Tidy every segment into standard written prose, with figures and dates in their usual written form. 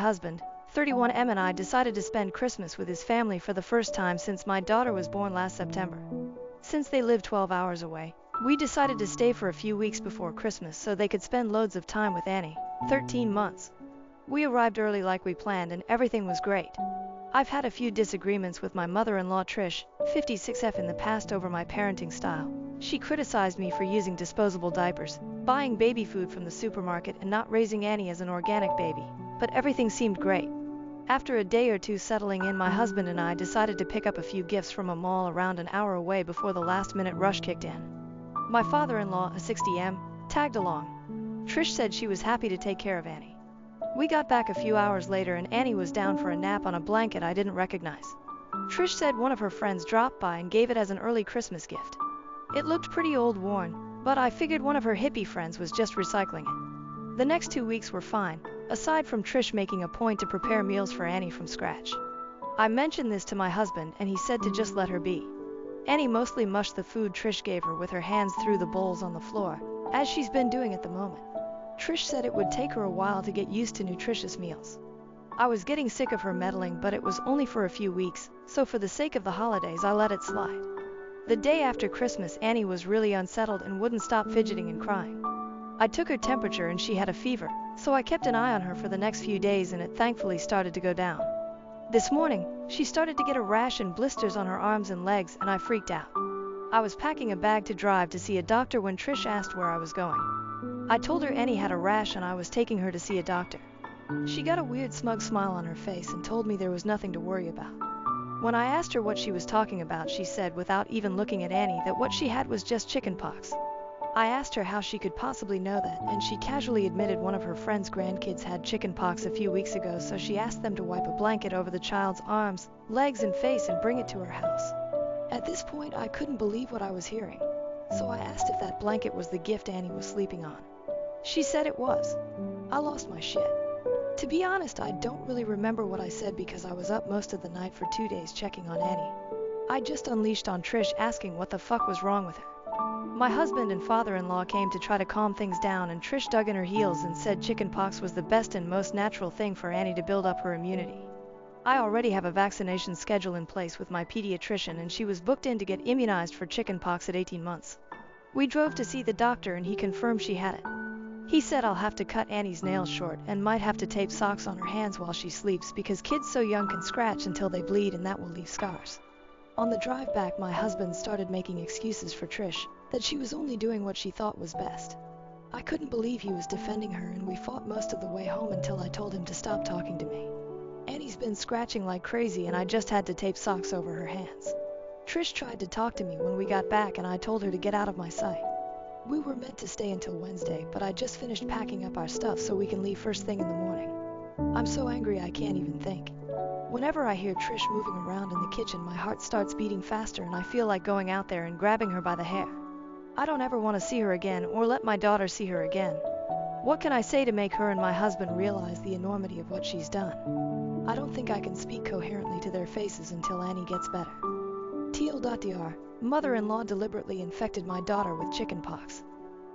husband, 31M, and I decided to spend Christmas with his family for the first time since my daughter was born last September. Since they live 12 hours away, we decided to stay for a few weeks before Christmas so they could spend loads of time with Annie, 13 months. We arrived early like we planned and everything was great. I've had a few disagreements with my mother-in-law Trish, 56F, in the past over my parenting style. She criticized me for using disposable diapers, buying baby food from the supermarket, and not raising Annie as an organic baby, but everything seemed great. After a day or two settling in, my husband and I decided to pick up a few gifts from a mall around an hour away before the last-minute rush kicked in. My father-in-law, a 60M, tagged along. Trish said she was happy to take care of Annie. We got back a few hours later and Annie was down for a nap on a blanket I didn't recognize. Trish said one of her friends dropped by and gave it as an early Christmas gift. It looked pretty old worn, but I figured one of her hippie friends was just recycling it. The next 2 weeks were fine, aside from Trish making a point to prepare meals for Annie from scratch. I mentioned this to my husband and he said to just let her be. Annie mostly mushed the food Trish gave her with her hands through the bowls on the floor, as she's been doing at the moment. Trish said it would take her a while to get used to nutritious meals. I was getting sick of her meddling, but it was only for a few weeks, so for the sake of the holidays I let it slide. The day after Christmas, Annie was really unsettled and wouldn't stop fidgeting and crying. I took her temperature and she had a fever, so I kept an eye on her for the next few days and it thankfully started to go down. This morning, she started to get a rash and blisters on her arms and legs and I freaked out. I was packing a bag to drive to see a doctor when Trish asked where I was going. I told her Annie had a rash and I was taking her to see a doctor. She got a weird smug smile on her face and told me there was nothing to worry about. When I asked her what she was talking about, she said without even looking at Annie that what she had was just chickenpox. I asked her how she could possibly know that, and she casually admitted one of her friend's grandkids had chickenpox a few weeks ago, so she asked them to wipe a blanket over the child's arms, legs and face and bring it to her house. At this point I couldn't believe what I was hearing, so I asked if that blanket was the gift Annie was sleeping on. She said it was. I lost my shit. To be honest, I don't really remember what I said because I was up most of the night for 2 days checking on Annie. I just unleashed on Trish asking what the fuck was wrong with her. My husband and father-in-law came to try to calm things down and Trish dug in her heels and said chickenpox was the best and most natural thing for Annie to build up her immunity. I already have a vaccination schedule in place with my pediatrician and she was booked in to get immunized for chickenpox at 18 months. We drove to see the doctor and he confirmed she had it. He said I'll have to cut Annie's nails short and might have to tape socks on her hands while she sleeps because kids so young can scratch until they bleed and that will leave scars. On the drive back, my husband started making excuses for Trish, that she was only doing what she thought was best. I couldn't believe he was defending her and we fought most of the way home until I told him to stop talking to me. Annie's been scratching like crazy and I just had to tape socks over her hands. Trish tried to talk to me when we got back and I told her to get out of my sight. We were meant to stay until Wednesday, but I just finished packing up our stuff so we can leave first thing in the morning. I'm so angry I can't even think. Whenever I hear Trish moving around in the kitchen, my heart starts beating faster and I feel like going out there and grabbing her by the hair. I don't ever want to see her again or let my daughter see her again. What can I say to make her and my husband realize the enormity of what she's done? I don't think I can speak coherently to their faces until Annie gets better. TL.dr. Mother-in-law deliberately infected my daughter with chickenpox.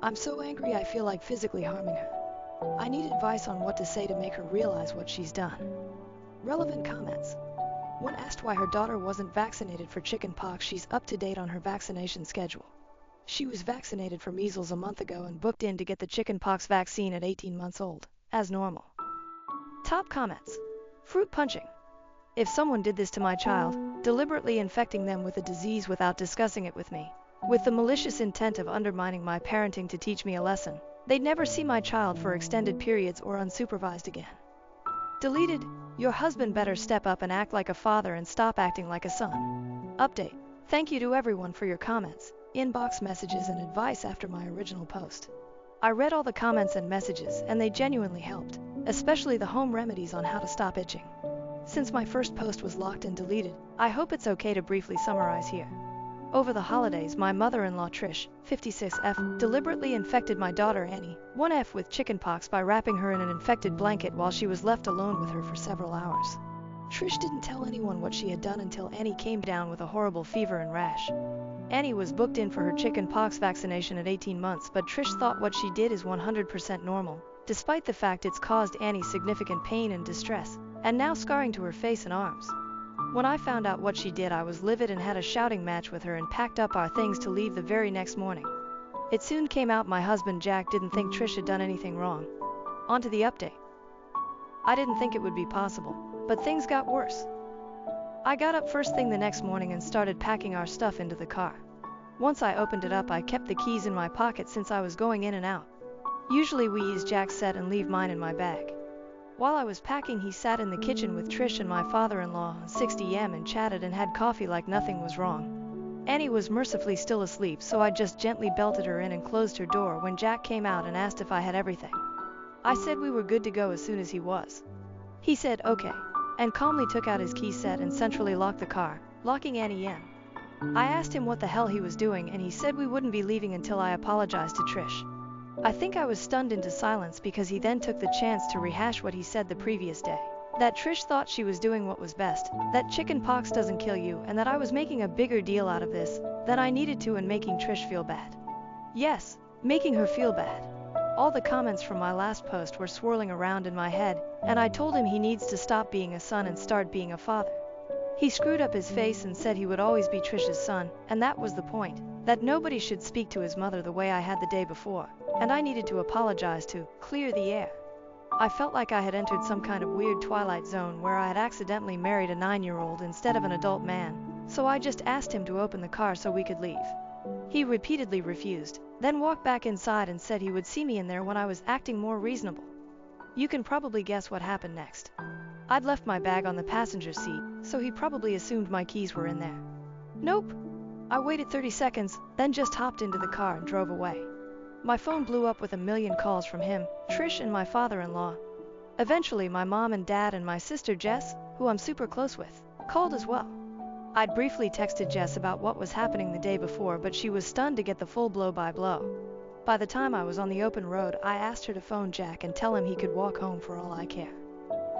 I'm so angry I feel like physically harming her. I need advice on what to say to make her realize what she's done. Relevant comments. When asked why her daughter wasn't vaccinated for chickenpox, she's up to date on her vaccination schedule. She was vaccinated for measles a month ago and booked in to get the chickenpox vaccine at 18 months old, as normal. Top comments. Fruit punching. If someone did this to my child, deliberately infecting them with a disease without discussing it with me, with the malicious intent of undermining my parenting to teach me a lesson, they'd never see my child for extended periods or unsupervised again. Deleted. Your husband better step up and act like a father and stop acting like a son. Update. Thank you to everyone for your comments, inbox messages and advice after my original post. I read all the comments and messages and they genuinely helped, especially the home remedies on how to stop itching. Since my first post was locked and deleted, I hope it's okay to briefly summarize here. Over the holidays, my mother-in-law Trish, 56F, deliberately infected my daughter Annie, 1F, with chickenpox by wrapping her in an infected blanket while she was left alone with her for several hours. Trish didn't tell anyone what she had done until Annie came down with a horrible fever and rash. Annie was booked in for her chickenpox vaccination at 18 months, but Trish thought what she did is 100% normal, despite the fact it's caused Annie significant pain and distress, and now scarring to her face and arms. When I found out what she did, I was livid and had a shouting match with her and packed up our things to leave the very next morning. It soon came out my husband Jack didn't think Trish had done anything wrong. On to the update. I didn't think it would be possible, but things got worse. I got up first thing the next morning and started packing our stuff into the car. Once I opened it up, I kept the keys in my pocket since I was going in and out. Usually we use Jack's set and leave mine in my bag. While I was packing, he sat in the kitchen with Trish and my father-in-law on 60M and chatted and had coffee like nothing was wrong. Annie was mercifully still asleep, so I just gently belted her in and closed her door when Jack came out and asked if I had everything. I said we were good to go as soon as he was. He said okay, and calmly took out his key set and centrally locked the car, locking Annie in. I asked him what the hell he was doing, and he said we wouldn't be leaving until I apologized to Trish. I think I was stunned into silence because he then took the chance to rehash what he said the previous day. That Trish thought she was doing what was best, that chicken pox doesn't kill you, and that I was making a bigger deal out of this than I needed to and making Trish feel bad. Yes, making her feel bad. All the comments from my last post were swirling around in my head, and I told him he needs to stop being a son and start being a father. He screwed up his face and said he would always be Trish's son, and that was the point, that nobody should speak to his mother the way I had the day before, and I needed to apologize to clear the air. I felt like I had entered some kind of weird twilight zone where I had accidentally married a 9-year-old instead of an adult man, so I just asked him to open the car so we could leave. He repeatedly refused, then walked back inside and said he would see me in there when I was acting more reasonable. You can probably guess what happened next. I'd left my bag on the passenger seat, so he probably assumed my keys were in there. Nope. I waited 30 seconds, then just hopped into the car and drove away. My phone blew up with a million calls from him, Trish, and my father-in-law. Eventually, my mom and dad and my sister Jess, who I'm super close with, called as well. I'd briefly texted Jess about what was happening the day before, but she was stunned to get the full blow-by-blow. By the time I was on the open road, I asked her to phone Jack and tell him he could walk home for all I care.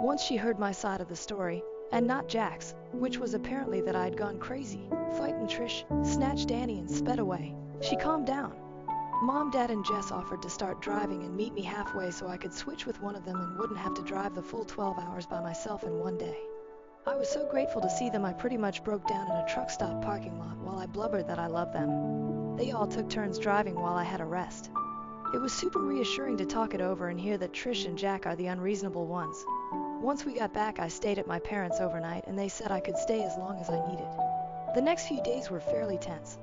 Once she heard my side of the story, and not Jack's, which was apparently that I'd gone crazy, frightened Trish, snatched Annie and sped away, she calmed down. Mom, Dad, and Jess offered to start driving and meet me halfway so I could switch with one of them and wouldn't have to drive the full 12 hours by myself in one day. I was so grateful to see them I pretty much broke down in a truck stop parking lot while I blubbered that I loved them. They all took turns driving while I had a rest. It was super reassuring to talk it over and hear that Trish and Jack are the unreasonable ones. Once we got back, I stayed at my parents' overnight and they said I could stay as long as I needed. The next few days were fairly tense.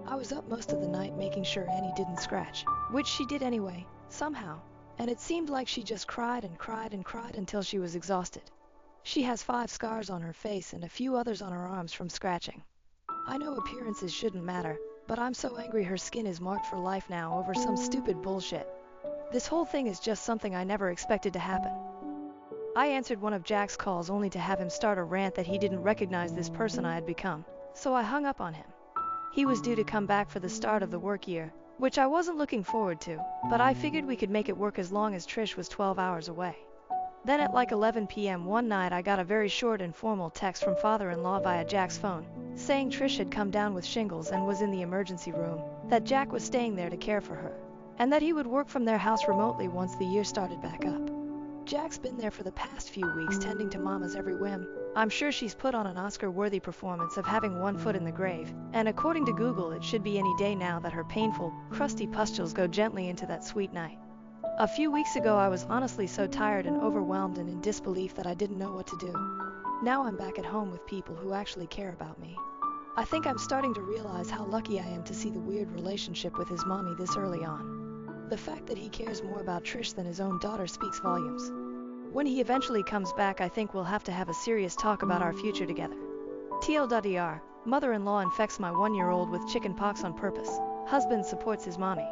I was up most of the night making sure Annie didn't scratch, which she did anyway, somehow, and it seemed like she just cried and cried and cried until she was exhausted. She has 5 scars on her face and a few others on her arms from scratching. I know appearances shouldn't matter, but I'm so angry her skin is marked for life now over some stupid bullshit. This whole thing is just something I never expected to happen. I answered one of Jack's calls only to have him start a rant that he didn't recognize this person I had become, so I hung up on him. He was due to come back for the start of the work year, which I wasn't looking forward to, but I figured we could make it work as long as Trish was 12 hours away. Then at like 11 p.m. one night I got a very short and formal text from father-in-law via Jack's phone, saying Trish had come down with shingles and was in the emergency room, that Jack was staying there to care for her, and that he would work from their house remotely once the year started back up. Jack's been there for the past few weeks tending to Mama's every whim. I'm sure she's put on an Oscar-worthy performance of having one foot in the grave, and according to Google it should be any day now that her painful, crusty pustules go gently into that sweet night. A few weeks ago I was honestly so tired and overwhelmed and in disbelief that I didn't know what to do. Now I'm back at home with people who actually care about me. I think I'm starting to realize how lucky I am to see the weird relationship with his mommy this early on. The fact that he cares more about Trish than his own daughter speaks volumes. When he eventually comes back, I think we'll have to have a serious talk about our future together. TLDR, mother-in-law infects my 1-year-old with chicken pox on purpose. Husband supports his mommy.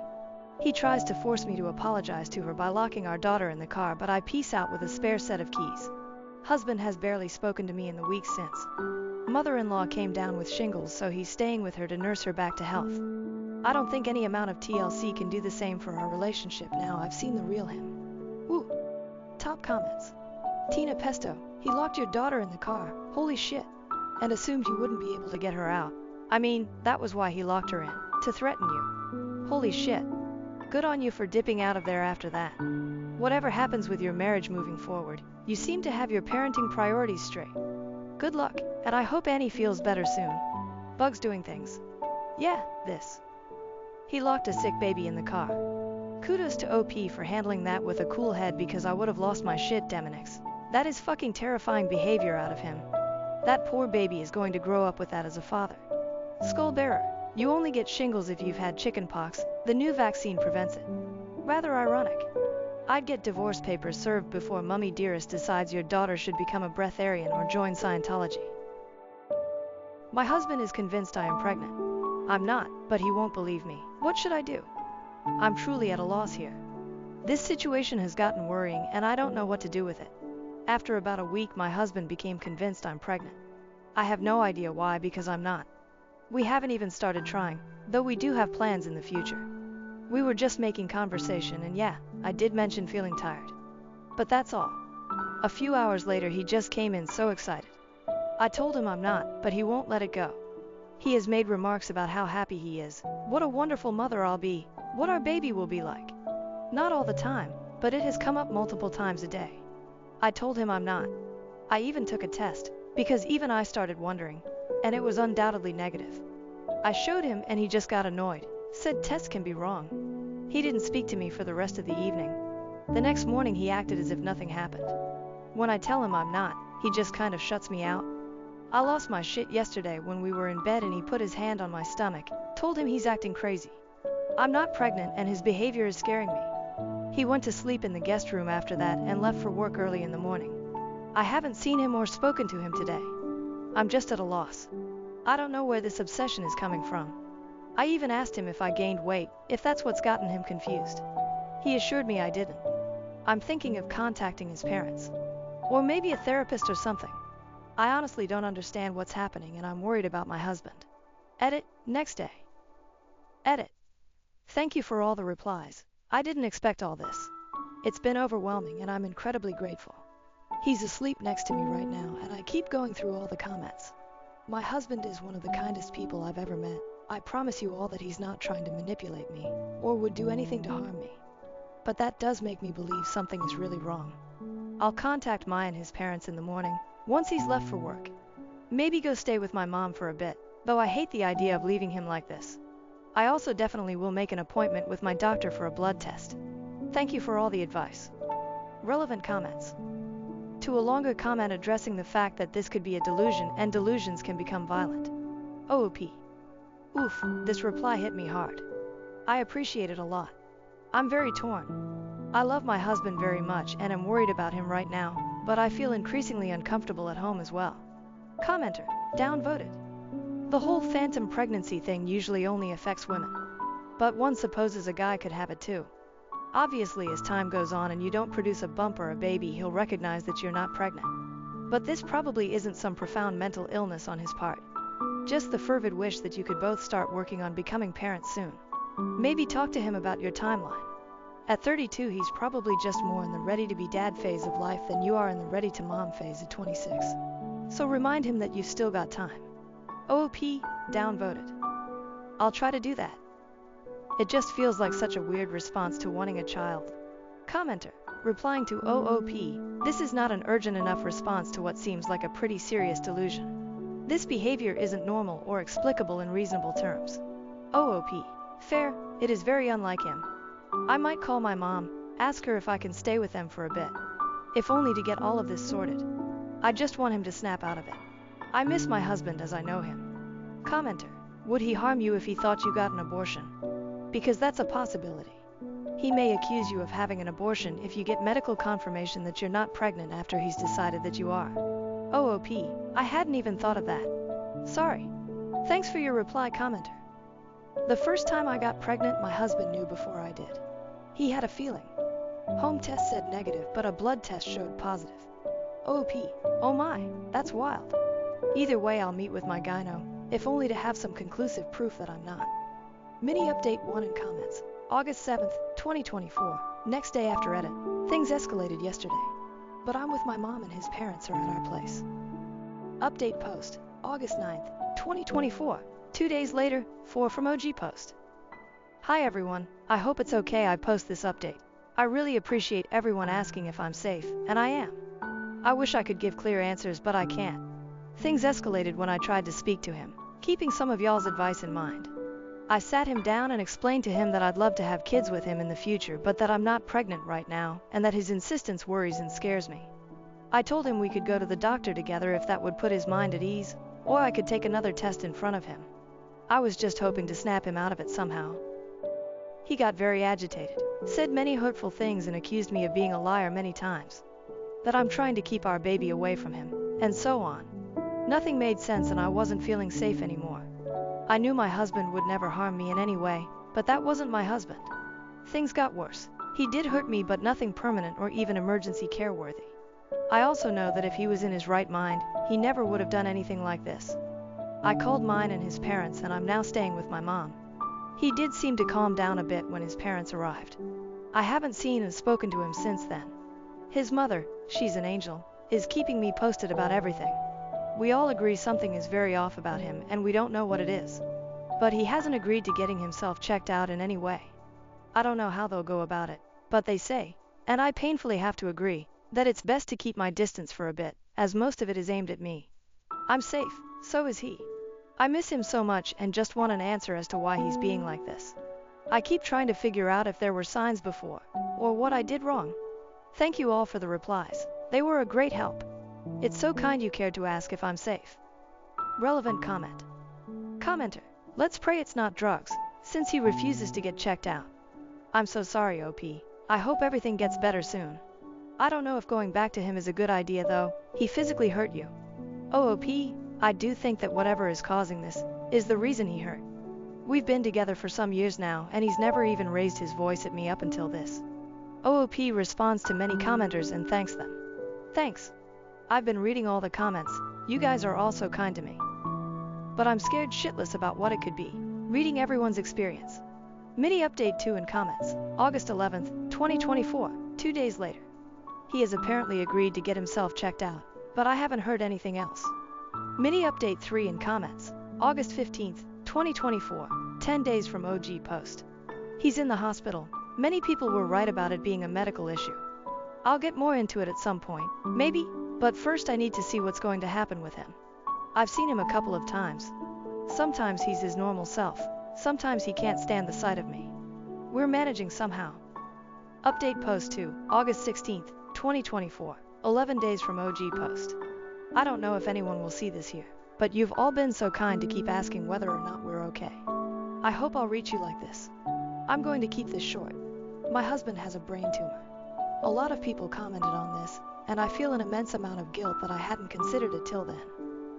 He tries to force me to apologize to her by locking our daughter in the car, but I peace out with a spare set of keys. Husband has barely spoken to me in the weeks since. Mother-in-law came down with shingles, so he's staying with her to nurse her back to health. I don't think any amount of TLC can do the same for our relationship now I've seen the real him. Woo! Top comments. Tina Pesto, he locked your daughter in the car, holy shit, and assumed you wouldn't be able to get her out. I mean, that was why he locked her in, to threaten you. Holy shit. Good on you for dipping out of there after that. Whatever happens with your marriage moving forward, you seem to have your parenting priorities straight. Good luck, and I hope Annie feels better soon. Bugs doing things. Yeah, this. He locked a sick baby in the car. Kudos to OP for handling that with a cool head because I would have lost my shit, Demonix. That is fucking terrifying behavior out of him. That poor baby is going to grow up with that as a father. Skullbearer, you only get shingles if you've had chickenpox. The new vaccine prevents it. Rather ironic. I'd get divorce papers served before Mummy Dearest decides your daughter should become a breatharian or join Scientology. My husband is convinced I am pregnant. I'm not, but he won't believe me. What should I do? I'm truly at a loss here. This situation has gotten worrying and I don't know what to do with it. After about a week, my husband became convinced I'm pregnant. I have no idea why, because I'm not. We haven't even started trying, though we do have plans in the future. We were just making conversation and yeah, I did mention feeling tired. But that's all. A few hours later he just came in so excited. I told him I'm not, but he won't let it go. He has made remarks about how happy he is, what a wonderful mother I'll be, what our baby will be like. Not all the time, but it has come up multiple times a day. I told him I'm not. I even took a test, because even I started wondering, and it was undoubtedly negative. I showed him and he just got annoyed, said tests can be wrong. He didn't speak to me for the rest of the evening. The next morning he acted as if nothing happened. When I tell him I'm not, he just kind of shuts me out. I lost my shit yesterday when we were in bed and he put his hand on my stomach, told him he's acting crazy. I'm not pregnant and his behavior is scaring me. He went to sleep in the guest room after that and left for work early in the morning. I haven't seen him or spoken to him today. I'm just at a loss. I don't know where this obsession is coming from. I even asked him if I gained weight, if that's what's gotten him confused. He assured me I didn't. I'm thinking of contacting his parents. Or maybe a therapist or something. I honestly don't understand what's happening and I'm worried about my husband. Edit, next day. Edit. Thank you for all the replies. I didn't expect all this. It's been overwhelming and I'm incredibly grateful. He's asleep next to me right now and I keep going through all the comments. My husband is one of the kindest people I've ever met. I promise you all that he's not trying to manipulate me or would do anything to harm me. But that does make me believe something is really wrong. I'll contact Maya and his parents in the morning, once he's left for work. Maybe go stay with my mom for a bit, though I hate the idea of leaving him like this. I also definitely will make an appointment with my doctor for a blood test. Thank you for all the advice. Relevant comments. To a longer comment addressing the fact that this could be a delusion and delusions can become violent. OOP. Oof, this reply hit me hard. I appreciate it a lot. I'm very torn. I love my husband very much and am worried about him right now, but I feel increasingly uncomfortable at home as well. Commenter, downvoted. The whole phantom pregnancy thing usually only affects women. But one supposes a guy could have it too. Obviously, as time goes on and you don't produce a bump or a baby, he'll recognize that you're not pregnant. But this probably isn't some profound mental illness on his part. Just the fervid wish that you could both start working on becoming parents soon. Maybe talk to him about your timeline. At 32, he's probably just more in the ready-to-be-dad phase of life than you are in the ready-to-mom phase at 26. So remind him that you've still got time. OOP, downvoted. I'll try to do that. It just feels like such a weird response to wanting a child. Commenter, replying to OOP, this is not an urgent enough response to what seems like a pretty serious delusion. This behavior isn't normal or explicable in reasonable terms. OOP, fair, it is very unlike him. I might call my mom, ask her if I can stay with them for a bit. If only to get all of this sorted. I just want him to snap out of it. I miss my husband as I know him. Commenter, would he harm you if he thought you got an abortion? Because that's a possibility. He may accuse you of having an abortion if you get medical confirmation that you're not pregnant after he's decided that you are. OOP, I hadn't even thought of that. Sorry. Thanks for your reply, commenter. The first time I got pregnant, my husband knew before I did. He had a feeling. Home test said negative, but a blood test showed positive. OOP, oh my, that's wild. Either way, I'll meet with my gyno, if only to have some conclusive proof that I'm not. Mini update 1 in comments. August 7th, 2024, next day after edit. Things escalated yesterday. But I'm with my mom and his parents are at our place. Update post, August 9th, 2024. 2 days later, 4 from OG post. Hi everyone, I hope it's okay I post this update. I really appreciate everyone asking if I'm safe, and I am. I wish I could give clear answers, but I can't. Things escalated when I tried to speak to him, keeping some of y'all's advice in mind. I sat him down and explained to him that I'd love to have kids with him in the future, but that I'm not pregnant right now, and that his insistence worries and scares me. I told him we could go to the doctor together if that would put his mind at ease, or I could take another test in front of him. I was just hoping to snap him out of it somehow. He got very agitated, said many hurtful things and accused me of being a liar many times. That I'm trying to keep our baby away from him, and so on. Nothing made sense and I wasn't feeling safe anymore. I knew my husband would never harm me in any way, but that wasn't my husband. Things got worse. He did hurt me, but nothing permanent or even emergency care worthy. I also know that if he was in his right mind, he never would have done anything like this. I called mine and his parents, and I'm now staying with my mom. He did seem to calm down a bit when his parents arrived. I haven't seen and spoken to him since then. His mother, she's an angel, is keeping me posted about everything. We all agree something is very off about him and we don't know what it is. But he hasn't agreed to getting himself checked out in any way. I don't know how they'll go about it, but they say, and I painfully have to agree, that it's best to keep my distance for a bit, as most of it is aimed at me. I'm safe, so is he. I miss him so much and just want an answer as to why he's being like this. I keep trying to figure out if there were signs before, or what I did wrong. Thank you all for the replies. They were a great help. It's so kind you cared to ask if I'm safe. Relevant comment. Commenter. Let's pray it's not drugs, since he refuses to get checked out. I'm so sorry, OP. I hope everything gets better soon. I don't know if going back to him is a good idea though. He physically hurt you. OP, I do think that whatever is causing this is the reason he hurt. We've been together for some years now and he's never even raised his voice at me up until this. OOP responds to many commenters and thanks them. Thanks. I've been reading all the comments. You guys are all so kind to me. But I'm scared shitless about what it could be. Reading everyone's experience. Mini update 2 in comments. August 11th, 2024, 2 days later. He has apparently agreed to get himself checked out, but I haven't heard anything else. Mini update 3 in comments. August 15th, 2024, 10 days from OG post. He's in the hospital. Many people were right about it being a medical issue. I'll get more into it at some point, maybe, but first I need to see what's going to happen with him. I've seen him a couple of times. Sometimes he's his normal self, sometimes he can't stand the sight of me. We're managing somehow. Update post 2, August 16th, 2024, 11 days from OG post. I don't know if anyone will see this here, but you've all been so kind to keep asking whether or not we're okay. I hope I'll reach you like this. I'm going to keep this short. My husband has a brain tumor. A lot of people commented on this, and I feel an immense amount of guilt that I hadn't considered it till then.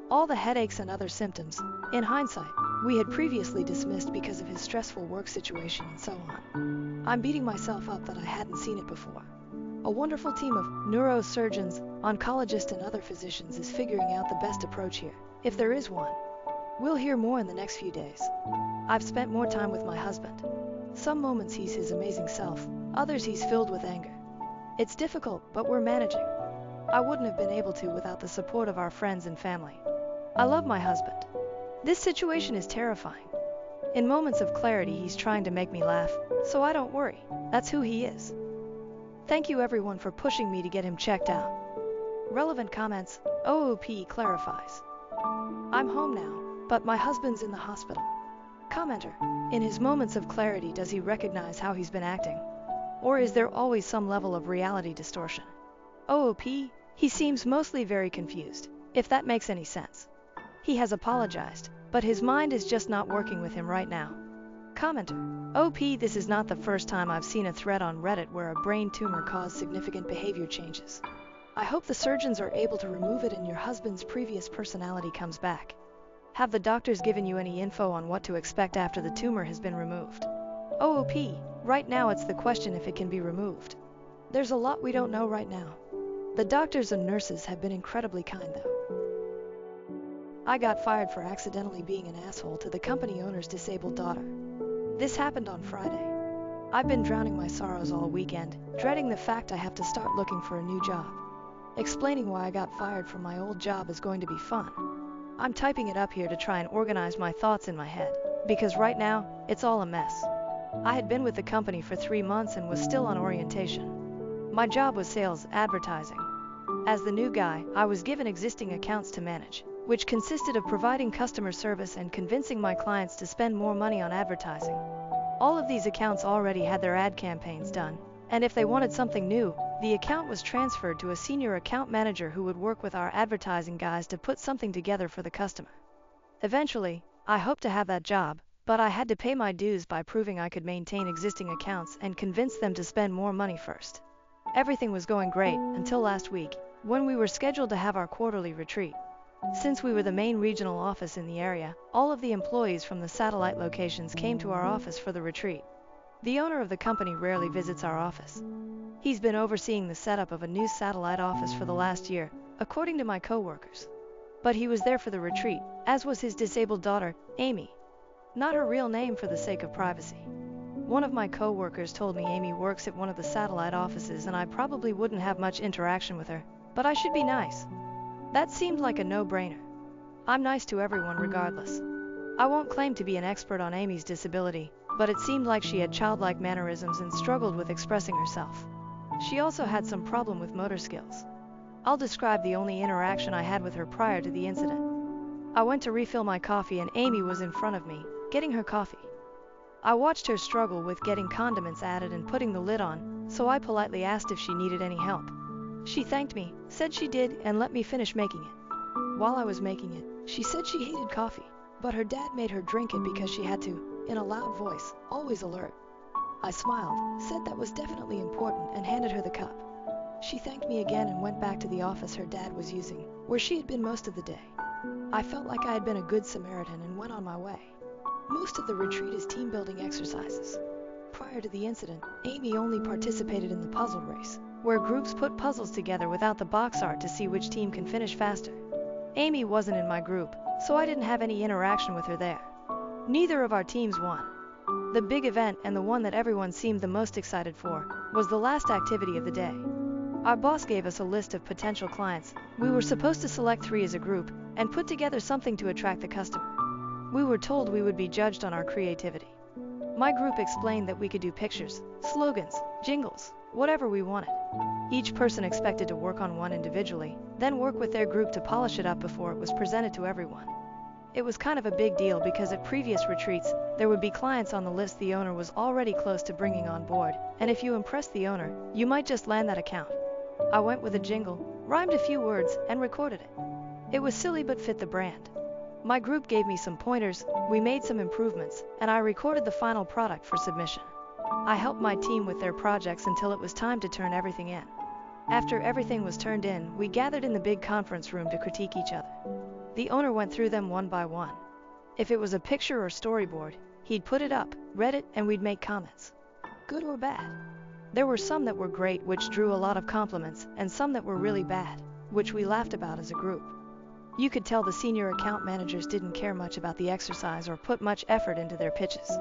All the headaches and other symptoms, in hindsight, we had previously dismissed because of his stressful work situation and so on. I'm beating myself up that I hadn't seen it before. A wonderful team of neurosurgeons, oncologists and other physicians is figuring out the best approach here, if there is one. We'll hear more in the next few days. I've spent more time with my husband. Some moments he's his amazing self, others he's filled with anger. It's difficult, but we're managing. I wouldn't have been able to without the support of our friends and family. I love my husband. This situation is terrifying. In moments of clarity he's trying to make me laugh, so I don't worry. That's who he is. Thank you everyone for pushing me to get him checked out. Relevant comments. OOP clarifies. I'm home now, but my husband's in the hospital. Commenter. In his moments of clarity, does he recognize how he's been acting? Or is there always some level of reality distortion? OOP. He seems mostly very confused, if that makes any sense. He has apologized, but his mind is just not working with him right now. Commenter. OP, this is not the first time I've seen a thread on Reddit where a brain tumor caused significant behavior changes. I hope the surgeons are able to remove it and your husband's previous personality comes back. Have the doctors given you any info on what to expect after the tumor has been removed? OOP, right now it's the question if it can be removed. There's a lot we don't know right now. The doctors and nurses have been incredibly kind though. I got fired for accidentally being an asshole to the company owner's disabled daughter. This happened on Friday. I've been drowning my sorrows all weekend, dreading the fact I have to start looking for a new job. Explaining why I got fired from my old job is going to be fun. I'm typing it up here to try and organize my thoughts in my head, because right now, it's all a mess. I had been with the company for 3 months and was still on orientation. My job was sales advertising. As the new guy, I was given existing accounts to manage, which consisted of providing customer service and convincing my clients to spend more money on advertising. All of these accounts already had their ad campaigns done, and if they wanted something new, the account was transferred to a senior account manager who would work with our advertising guys to put something together for the customer. Eventually, I hoped to have that job, but I had to pay my dues by proving I could maintain existing accounts and convince them to spend more money first. Everything was going great until last week, when we were scheduled to have our quarterly retreat. Since we were the main regional office in the area, all of the employees from the satellite locations came to our office for the retreat. The owner of the company rarely visits our office. He's been overseeing the setup of a new satellite office for the last year, according to my coworkers. But he was there for the retreat, as was his disabled daughter, Amy. Not her real name for the sake of privacy. One of my coworkers told me Amy works at one of the satellite offices and I probably wouldn't have much interaction with her, but I should be nice. That seemed like a no-brainer. I'm nice to everyone regardless. I won't claim to be an expert on Amy's disability, but it seemed like she had childlike mannerisms and struggled with expressing herself. She also had some problem with motor skills. I'll describe the only interaction I had with her prior to the incident. I went to refill my coffee and Amy was in front of me, getting her coffee. I watched her struggle with getting condiments added and putting the lid on, so I politely asked if she needed any help. She thanked me, said she did, and let me finish making it. While I was making it, she said she hated coffee, but her dad made her drink it because she had to, in a loud voice, always alert. I smiled, said that was definitely important, and handed her the cup. She thanked me again and went back to the office her dad was using, where she had been most of the day. I felt like I had been a good Samaritan and went on my way. Most of the retreat is team-building exercises. Prior to the incident, Amy only participated in the puzzle race, where groups put puzzles together without the box art to see which team can finish faster. Amy wasn't in my group, so I didn't have any interaction with her there. Neither of our teams won. The big event, and the one that everyone seemed the most excited for, was the last activity of the day. Our boss gave us a list of potential clients. We were supposed to select 3 as a group and put together something to attract the customer. We were told we would be judged on our creativity. My group explained that we could do pictures, slogans, jingles, whatever we wanted. Each person expected to work on one individually, then work with their group to polish it up before it was presented to everyone. It was kind of a big deal because at previous retreats, there would be clients on the list the owner was already close to bringing on board, and if you impressed the owner, you might just land that account. I went with a jingle, rhymed a few words, and recorded it. It was silly but fit the brand. My group gave me some pointers, we made some improvements, and I recorded the final product for submission. I helped my team with their projects until it was time to turn everything in. After everything was turned in, we gathered in the big conference room to critique each other. The owner went through them one by one. If it was a picture or storyboard, he'd put it up, read it, and we'd make comments. Good or bad. There were some that were great, which drew a lot of compliments, and some that were really bad, which we laughed about as a group. You could tell the senior account managers didn't care much about the exercise or put much effort into their pitches.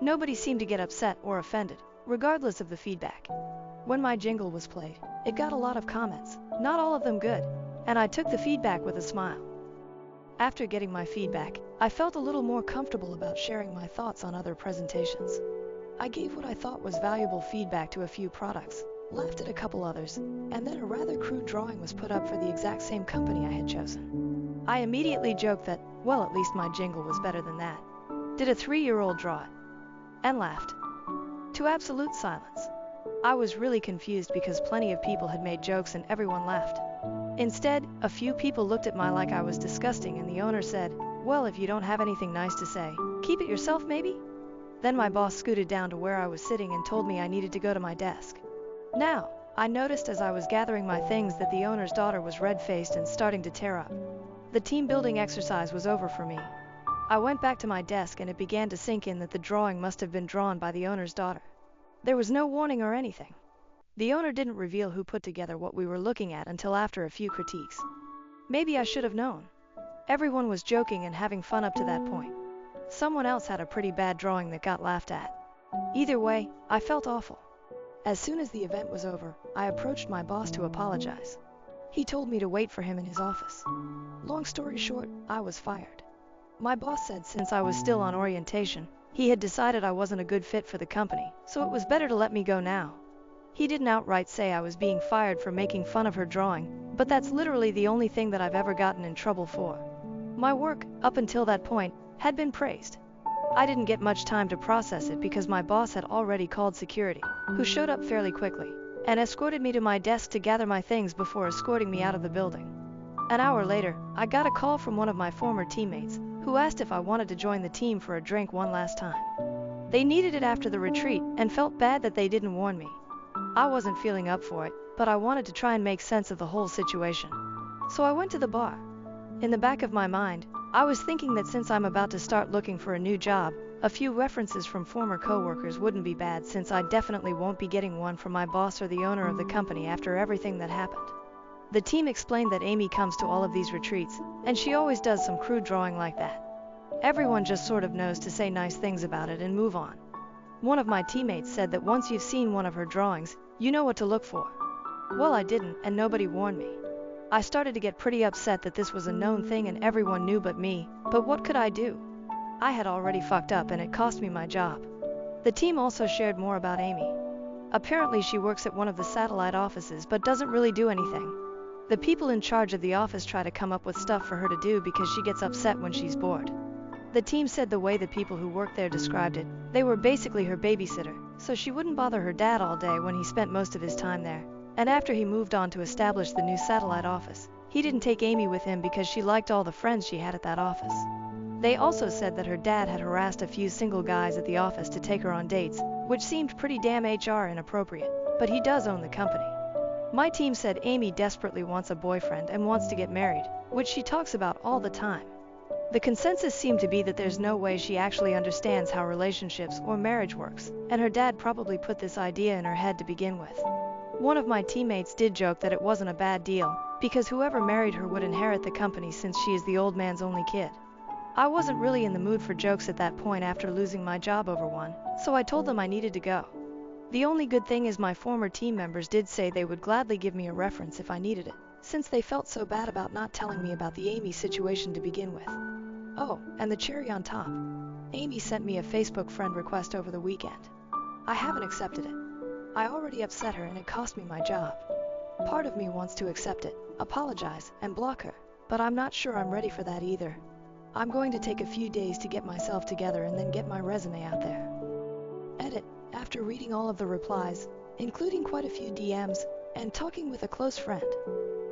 Nobody seemed to get upset or offended, regardless of the feedback. When my jingle was played, it got a lot of comments, not all of them good, and I took the feedback with a smile. After getting my feedback, I felt a little more comfortable about sharing my thoughts on other presentations. I gave what I thought was valuable feedback to a few products, laughed at a couple others, and then a rather crude drawing was put up for the exact same company I had chosen. I immediately joked that, well, at least my jingle was better than that. Did a 3-year-old draw it? And laughed. To absolute silence. I was really confused because plenty of people had made jokes and everyone laughed. Instead, a few people looked at me like I was disgusting and the owner said, well, if you don't have anything nice to say, keep it yourself maybe? Then my boss scooted down to where I was sitting and told me I needed to go to my desk. Now, I noticed as I was gathering my things that the owner's daughter was red-faced and starting to tear up. The team-building exercise was over for me. I went back to my desk and it began to sink in that the drawing must have been drawn by the owner's daughter. There was no warning or anything. The owner didn't reveal who put together what we were looking at until after a few critiques. Maybe I should have known. Everyone was joking and having fun up to that point. Someone else had a pretty bad drawing that got laughed at. Either way, I felt awful. As soon as the event was over, I approached my boss to apologize. He told me to wait for him in his office. Long story short, I was fired. My boss said since I was still on orientation, He had decided I wasn't a good fit for the company, so it was better to let me go now. He didn't outright say I was being fired for making fun of her drawing, but that's literally the only thing that I've ever gotten in trouble for. My work, up until that point, had been praised. I didn't get much time to process it because my boss had already called security, who showed up fairly quickly, and escorted me to my desk to gather my things before escorting me out of the building. An hour later, I got a call from one of my former teammates, who asked if I wanted to join the team for a drink one last time. They needed it after the retreat and felt bad that they didn't warn me. I wasn't feeling up for it, but I wanted to try and make sense of the whole situation. So I went to the bar. In the back of my mind, I was thinking that since I'm about to start looking for a new job, a few references from former coworkers wouldn't be bad, since I definitely won't be getting one from my boss or the owner of the company after everything that happened. The team explained that Amy comes to all of these retreats, and she always does some crude drawing like that. Everyone just sort of knows to say nice things about it and move on. One of my teammates said that once you've seen one of her drawings, you know what to look for. Well, I didn't, and nobody warned me. I started to get pretty upset that this was a known thing and everyone knew but me, but what could I do? I had already fucked up and it cost me my job. The team also shared more about Amy. Apparently she works at one of the satellite offices but doesn't really do anything. The people in charge of the office try to come up with stuff for her to do because she gets upset when she's bored. The team said the way the people who worked there described it, they were basically her babysitter, so she wouldn't bother her dad all day when he spent most of his time there. And after he moved on to establish the new satellite office, he didn't take Amy with him because she liked all the friends she had at that office. They also said that her dad had harassed a few single guys at the office to take her on dates, which seemed pretty damn HR inappropriate, but he does own the company. My team said Amy desperately wants a boyfriend and wants to get married, which she talks about all the time. The consensus seemed to be that there's no way she actually understands how relationships or marriage works, and her dad probably put this idea in her head to begin with. One of my teammates did joke that it wasn't a bad deal, because whoever married her would inherit the company since she is the old man's only kid. I wasn't really in the mood for jokes at that point after losing my job over one, so I told them I needed to go. The only good thing is my former team members did say they would gladly give me a reference if I needed it, since they felt so bad about not telling me about the Amy situation to begin with. Oh, and the cherry on top. Amy sent me a Facebook friend request over the weekend. I haven't accepted it. I already upset her and it cost me my job. Part of me wants to accept it, apologize, and block her, but I'm not sure I'm ready for that either. I'm going to take a few days to get myself together and then get my resume out there. Edit. After reading all of the replies, including quite a few DMs, and talking with a close friend,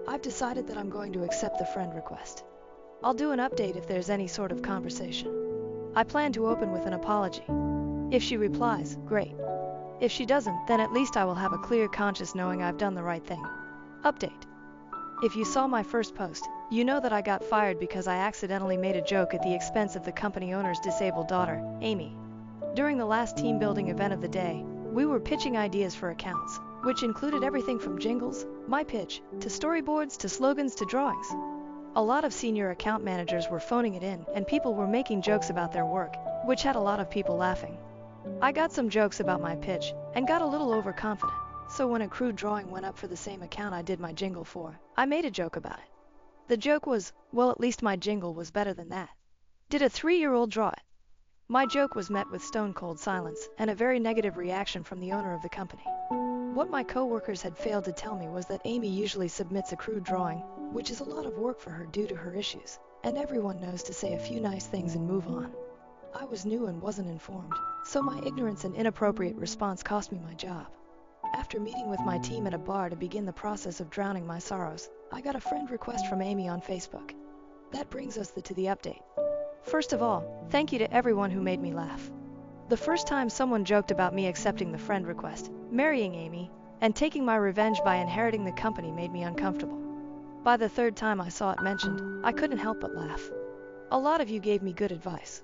I've decided that I'm going to accept the friend request. I'll do an update if there's any sort of conversation. I plan to open with an apology. If she replies, great. If she doesn't, then at least I will have a clear conscience knowing I've done the right thing. Update. If you saw my first post, you know that I got fired because I accidentally made a joke at the expense of the company owner's disabled daughter, Amy. During the last team building event of the day, we were pitching ideas for accounts, which included everything from jingles, my pitch, to storyboards to slogans to drawings. A lot of senior account managers were phoning it in and people were making jokes about their work, which had a lot of people laughing. I got some jokes about my pitch and got a little overconfident, so when a crude drawing went up for the same account I did my jingle for, I made a joke about it. The joke was, well, at least my jingle was better than that. Did a 3-year-old draw it? My joke was met with stone-cold silence and a very negative reaction from the owner of the company. What my coworkers had failed to tell me was that Amy usually submits a crude drawing, which is a lot of work for her due to her issues, and everyone knows to say a few nice things and move on. I was new and wasn't informed, so my ignorance and inappropriate response cost me my job. After meeting with my team at a bar to begin the process of drowning my sorrows, I got a friend request from Amy on Facebook. That brings us to the update. First of all, thank you to everyone who made me laugh. The first time someone joked about me accepting the friend request, marrying Amy, and taking my revenge by inheriting the company made me uncomfortable. By the third time I saw it mentioned, I couldn't help but laugh. A lot of you gave me good advice.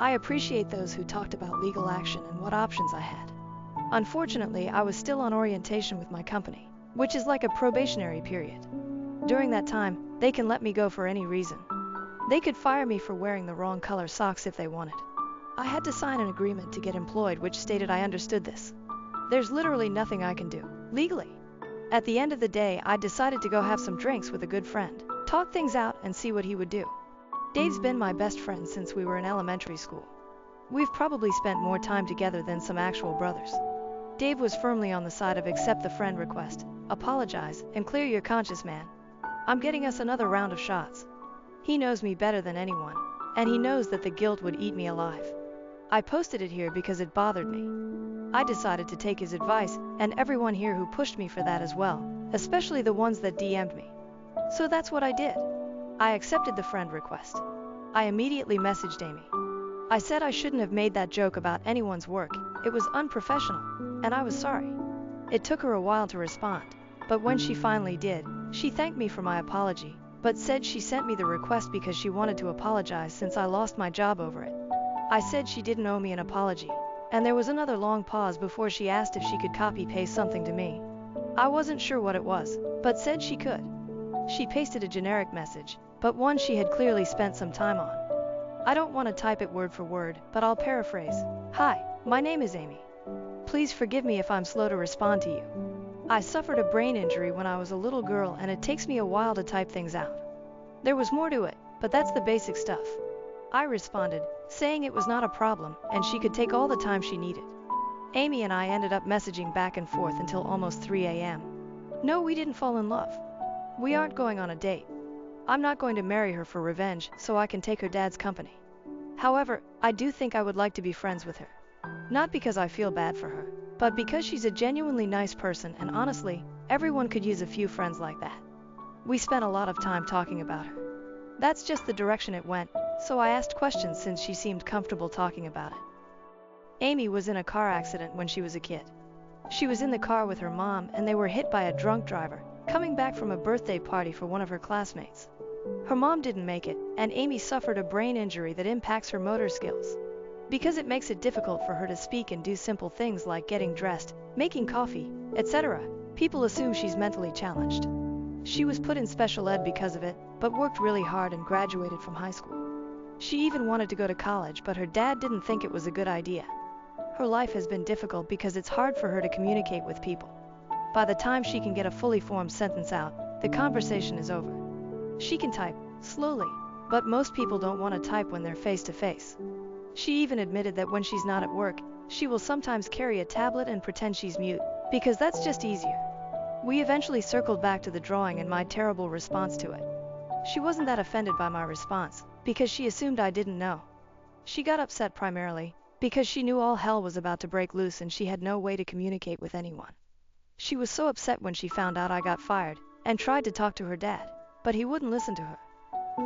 I appreciate those who talked about legal action and what options I had. Unfortunately, I was still on orientation with my company, which is like a probationary period. During that time, they can let me go for any reason. They could fire me for wearing the wrong color socks if they wanted. I had to sign an agreement to get employed which stated I understood this. There's literally nothing I can do, legally. At the end of the day, I decided to go have some drinks with a good friend, talk things out and see what he would do. Dave's been my best friend since we were in elementary school. We've probably spent more time together than some actual brothers. Dave was firmly on the side of accept the friend request, apologize, and clear your conscience, man. I'm getting us another round of shots. He knows me better than anyone, and he knows that the guilt would eat me alive. I posted it here because it bothered me. I decided to take his advice, and everyone here who pushed me for that as well, especially the ones that DM'd me. So that's what I did. I accepted the friend request. I immediately messaged Amy. I said I shouldn't have made that joke about anyone's work, it was unprofessional, and I was sorry. It took her a while to respond, but when she finally did, she thanked me for my apology, but said she sent me the request because she wanted to apologize since I lost my job over it. I said she didn't owe me an apology, and there was another long pause before she asked if she could copy-paste something to me. I wasn't sure what it was, but said she could. She pasted a generic message, but one she had clearly spent some time on. I don't want to type it word for word, but I'll paraphrase. Hi, my name is Amy. Please forgive me if I'm slow to respond to you. I suffered a brain injury when I was a little girl and it takes me a while to type things out. There was more to it, but that's the basic stuff. I responded, saying it was not a problem and she could take all the time she needed. Amy and I ended up messaging back and forth until almost 3 a.m. No, we didn't fall in love. We aren't going on a date. I'm not going to marry her for revenge so I can take her dad's company. However, I do think I would like to be friends with her. Not because I feel bad for her, but because she's a genuinely nice person and honestly, everyone could use a few friends like that. We spent a lot of time talking about her. That's just the direction it went, so I asked questions since she seemed comfortable talking about it. Amy was in a car accident when she was a kid. She was in the car with her mom and they were hit by a drunk driver, coming back from a birthday party for one of her classmates. Her mom didn't make it, and Amy suffered a brain injury that impacts her motor skills. Because it makes it difficult for her to speak and do simple things like getting dressed, making coffee, etc., people assume she's mentally challenged. She was put in special ed because of it, but worked really hard and graduated from high school. She even wanted to go to college, but her dad didn't think it was a good idea. Her life has been difficult because it's hard for her to communicate with people. By the time she can get a fully formed sentence out, the conversation is over. She can type, slowly, but most people don't want to type when they're face to face. She even admitted that when she's not at work, she will sometimes carry a tablet and pretend she's mute, because that's just easier. We eventually circled back to the drawing and my terrible response to it. She wasn't that offended by my response, because she assumed I didn't know. She got upset primarily, because she knew all hell was about to break loose and she had no way to communicate with anyone. She was so upset when she found out I got fired, and tried to talk to her dad, but he wouldn't listen to her.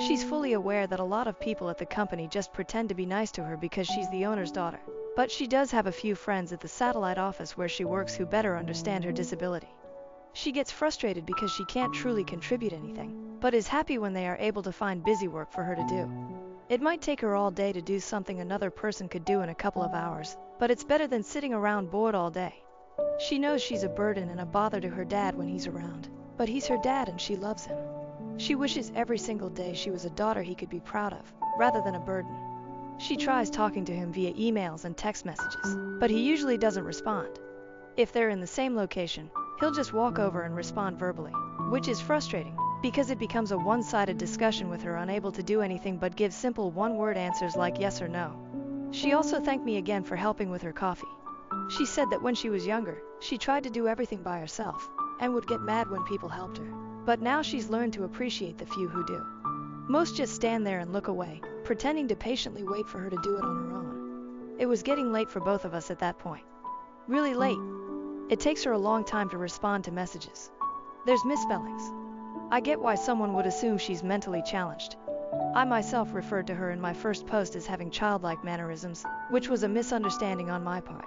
She's fully aware that a lot of people at the company just pretend to be nice to her because she's the owner's daughter, but she does have a few friends at the satellite office where she works who better understand her disability. She gets frustrated because she can't truly contribute anything, but is happy when they are able to find busy work for her to do. It might take her all day to do something another person could do in a couple of hours, but it's better than sitting around bored all day. She knows she's a burden and a bother to her dad when he's around, but he's her dad and she loves him. She wishes every single day she was a daughter he could be proud of, rather than a burden. She tries talking to him via emails and text messages, but he usually doesn't respond. If they're in the same location, he'll just walk over and respond verbally, which is frustrating, because it becomes a one-sided discussion with her unable to do anything but give simple one-word answers like yes or no. She also thanked me again for helping with her coffee. She said that when she was younger, she tried to do everything by herself, and would get mad when people helped her. But now she's learned to appreciate the few who do. Most just stand there and look away, pretending to patiently wait for her to do it on her own. It was getting late for both of us at that point. Really late. It takes her a long time to respond to messages. There's misspellings. I get why someone would assume she's mentally challenged. I myself referred to her in my first post as having childlike mannerisms, which was a misunderstanding on my part.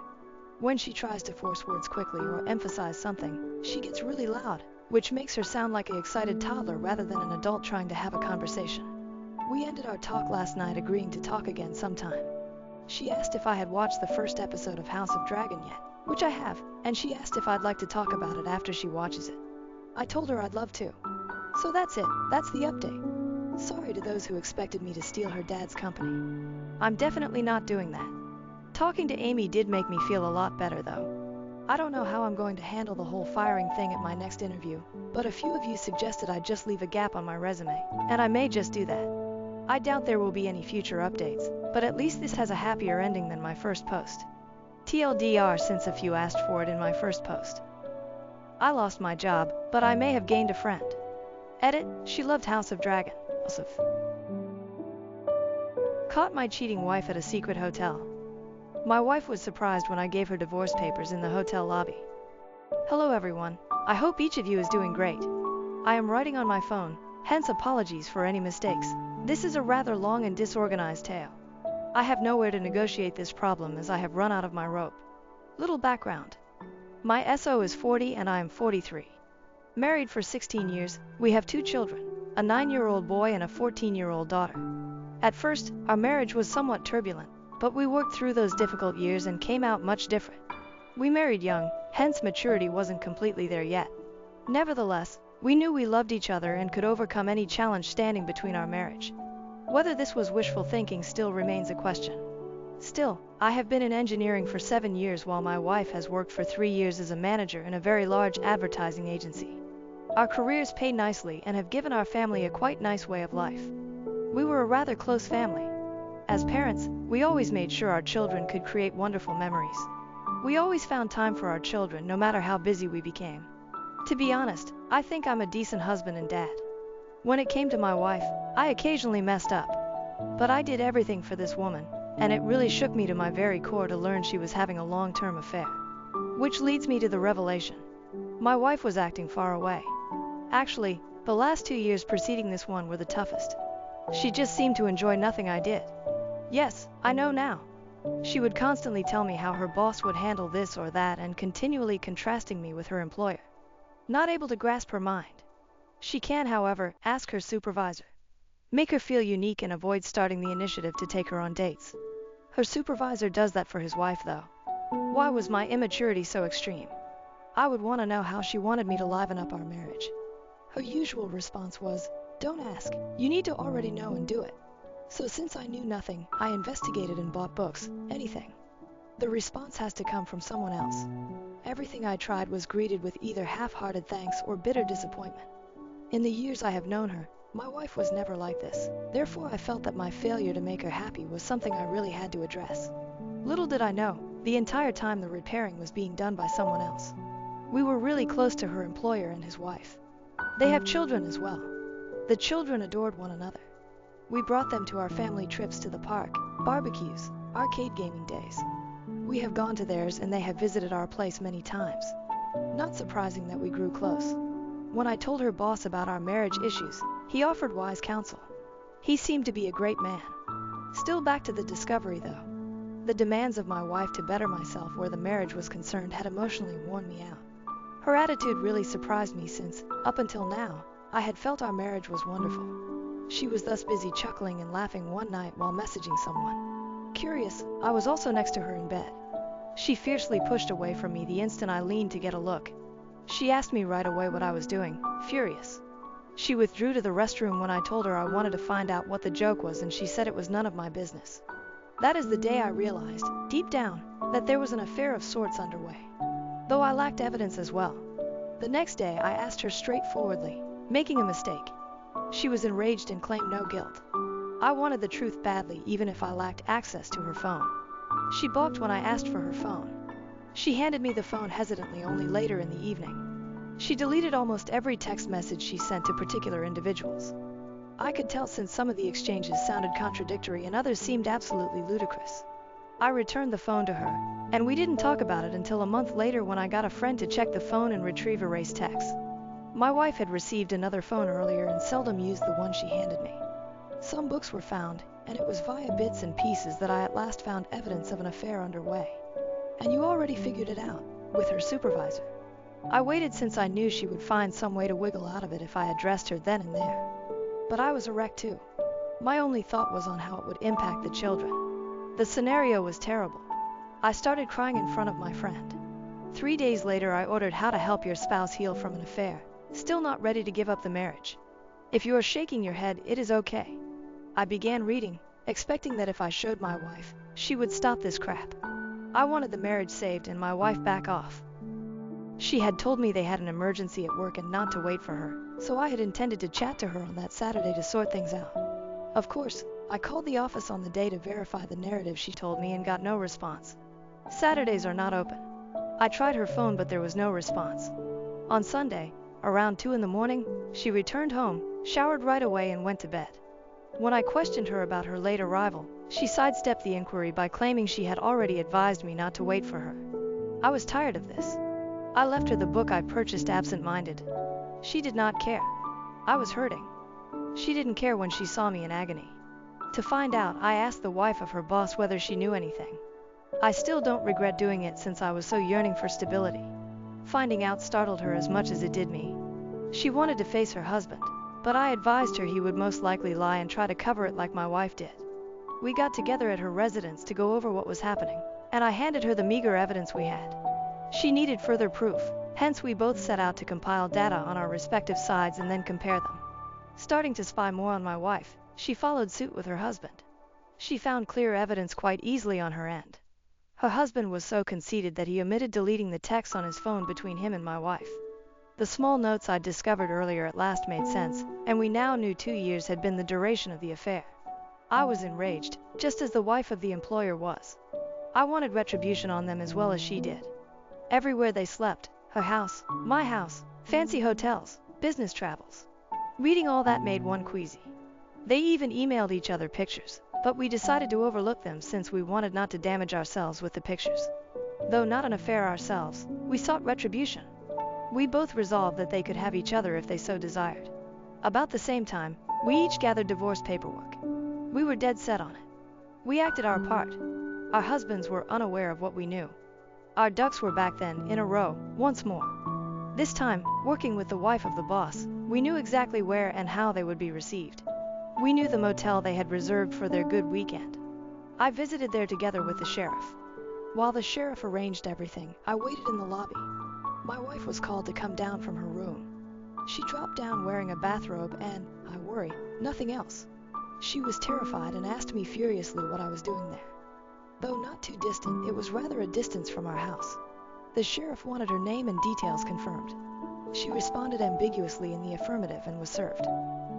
When she tries to force words quickly or emphasize something, she gets really loud, which makes her sound like an excited toddler rather than an adult trying to have a conversation. We ended our talk last night agreeing to talk again sometime. She asked if I had watched the first episode of House of Dragon yet, which I have, and she asked if I'd like to talk about it after she watches it. I told her I'd love to. So that's it, that's the update. Sorry to those who expected me to steal her dad's company. I'm definitely not doing that. Talking to Amy did make me feel a lot better though. I don't know how I'm going to handle the whole firing thing at my next interview, but a few of you suggested I just leave a gap on my resume, and I may just do that. I doubt there will be any future updates, but at least this has a happier ending than my first post. TLDR, since a few asked for it in my first post. I lost my job, but I may have gained a friend. Edit, she loved House of Dragon. Caught my cheating wife at a secret hotel. My wife was surprised when I gave her divorce papers in the hotel lobby. Hello everyone, I hope each of you is doing great. I am writing on my phone, hence apologies for any mistakes. This is a rather long and disorganized tale. I have nowhere to negotiate this problem as I have run out of my rope. Little background. My SO is 40 and I am 43. Married for 16 years, we have 2 children, a 9-year-old boy and a 14-year-old daughter. At first, our marriage was somewhat turbulent, but we worked through those difficult years and came out much different. We married young, hence maturity wasn't completely there yet. Nevertheless, we knew we loved each other and could overcome any challenge standing between our marriage. Whether this was wishful thinking still remains a question. Still, I have been in engineering for 7 years while my wife has worked for 3 years as a manager in a very large advertising agency. Our careers pay nicely and have given our family a quite nice way of life. We were a rather close family. As parents, we always made sure our children could create wonderful memories. We always found time for our children no matter how busy we became. To be honest, I think I'm a decent husband and dad. When it came to my wife, I occasionally messed up. But I did everything for this woman, and it really shook me to my very core to learn she was having a long-term affair. Which leads me to the revelation. My wife was acting far away. Actually, the last 2 years preceding this one were the toughest. She just seemed to enjoy nothing I did. Yes, I know now. She would constantly tell me how her boss would handle this or that and continually contrasting me with her employer. Not able to grasp her mind. She can, however, ask her supervisor. Make her feel unique and avoid starting the initiative to take her on dates. Her supervisor does that for his wife though. Why was my immaturity so extreme? I would want to know how she wanted me to liven up our marriage. Her usual response was, "Don't ask, you need to already know and do it." So since I knew nothing, I investigated and bought books, anything. The response has to come from someone else. Everything I tried was greeted with either half-hearted thanks or bitter disappointment. In the years I have known her, my wife was never like this. Therefore I felt that my failure to make her happy was something I really had to address. Little did I know, the entire time the repairing was being done by someone else. We were really close to her employer and his wife. They have children as well. The children adored one another. We brought them to our family trips to the park, barbecues, arcade gaming days. We have gone to theirs and they have visited our place many times. Not surprising that we grew close. When I told her boss about our marriage issues, he offered wise counsel. He seemed to be a great man. Still back to the discovery though. The demands of my wife to better myself where the marriage was concerned had emotionally worn me out. Her attitude really surprised me since, up until now, I had felt our marriage was wonderful. She was thus busy chuckling and laughing one night while messaging someone. Curious, I was also next to her in bed. She fiercely pushed away from me the instant I leaned to get a look. She asked me right away what I was doing, furious. She withdrew to the restroom when I told her I wanted to find out what the joke was and she said it was none of my business. That is the day I realized, deep down, that there was an affair of sorts underway. Though I lacked evidence as well. The next day I asked her straightforwardly, making a mistake. She was enraged and claimed no guilt. I wanted the truth badly even if I lacked access to her phone. She balked when I asked for her phone. She handed me the phone hesitantly only later in the evening. She deleted almost every text message she sent to particular individuals. I could tell since some of the exchanges sounded contradictory and others seemed absolutely ludicrous. I returned the phone to her, and we didn't talk about it until a month later when I got a friend to check the phone and retrieve erased texts. My wife had received another phone earlier and seldom used the one she handed me. Some books were found, and it was via bits and pieces that I at last found evidence of an affair underway. And you already figured it out, with her supervisor. I waited since I knew she would find some way to wiggle out of it if I addressed her then and there. But I was a wreck too. My only thought was on how it would impact the children. The scenario was terrible. I started crying in front of my friend. 3 days later I ordered How to Help Your Spouse Heal from an Affair. Still not ready to give up the marriage. If you are shaking your head, it is okay. I began reading, expecting that if I showed my wife, she would stop this crap. I wanted the marriage saved and my wife back off. She had told me they had an emergency at work and not to wait for her, so I had intended to chat to her on that Saturday to sort things out. Of course, I called the office on the day to verify the narrative she told me and got no response. Saturdays are not open. I tried her phone but there was no response. On Sunday, around 2 in the morning, she returned home, showered right away and went to bed. When I questioned her about her late arrival, she sidestepped the inquiry by claiming she had already advised me not to wait for her. I was tired of this. I left her the book I purchased absent-minded. She did not care. I was hurting. She didn't care when she saw me in agony. To find out, I asked the wife of her boss whether she knew anything. I still don't regret doing it since I was so yearning for stability. Finding out startled her as much as it did me. She wanted to face her husband, but I advised her he would most likely lie and try to cover it like my wife did. We got together at her residence to go over what was happening, and I handed her the meager evidence we had. She needed further proof, hence we both set out to compile data on our respective sides and then compare them. Starting to spy more on my wife, she followed suit with her husband. She found clear evidence quite easily on her end. Her husband was so conceited that he omitted deleting the texts on his phone between him and my wife. The small notes I'd discovered earlier at last made sense, and we now knew 2 years had been the duration of the affair. I was enraged, just as the wife of the employer was. I wanted retribution on them as well as she did. Everywhere they slept, her house, my house, fancy hotels, business travels. Reading all that made one queasy. They even emailed each other pictures, but we decided to overlook them since we wanted not to damage ourselves with the pictures. Though not an affair ourselves, we sought retribution. We both resolved that they could have each other if they so desired. About the same time, we each gathered divorce paperwork. We were dead set on it. We acted our part. Our husbands were unaware of what we knew. Our ducks were back then in a row, once more. This time, working with the wife of the boss, we knew exactly where and how they would be received. We knew the motel they had reserved for their good weekend. I visited there together with the sheriff. While the sheriff arranged everything, I waited in the lobby. My wife was called to come down from her room. She dropped down wearing a bathrobe and, I worry, nothing else. She was terrified and asked me furiously what I was doing there. Though not too distant, it was rather a distance from our house. The sheriff wanted her name and details confirmed. She responded ambiguously in the affirmative and was served.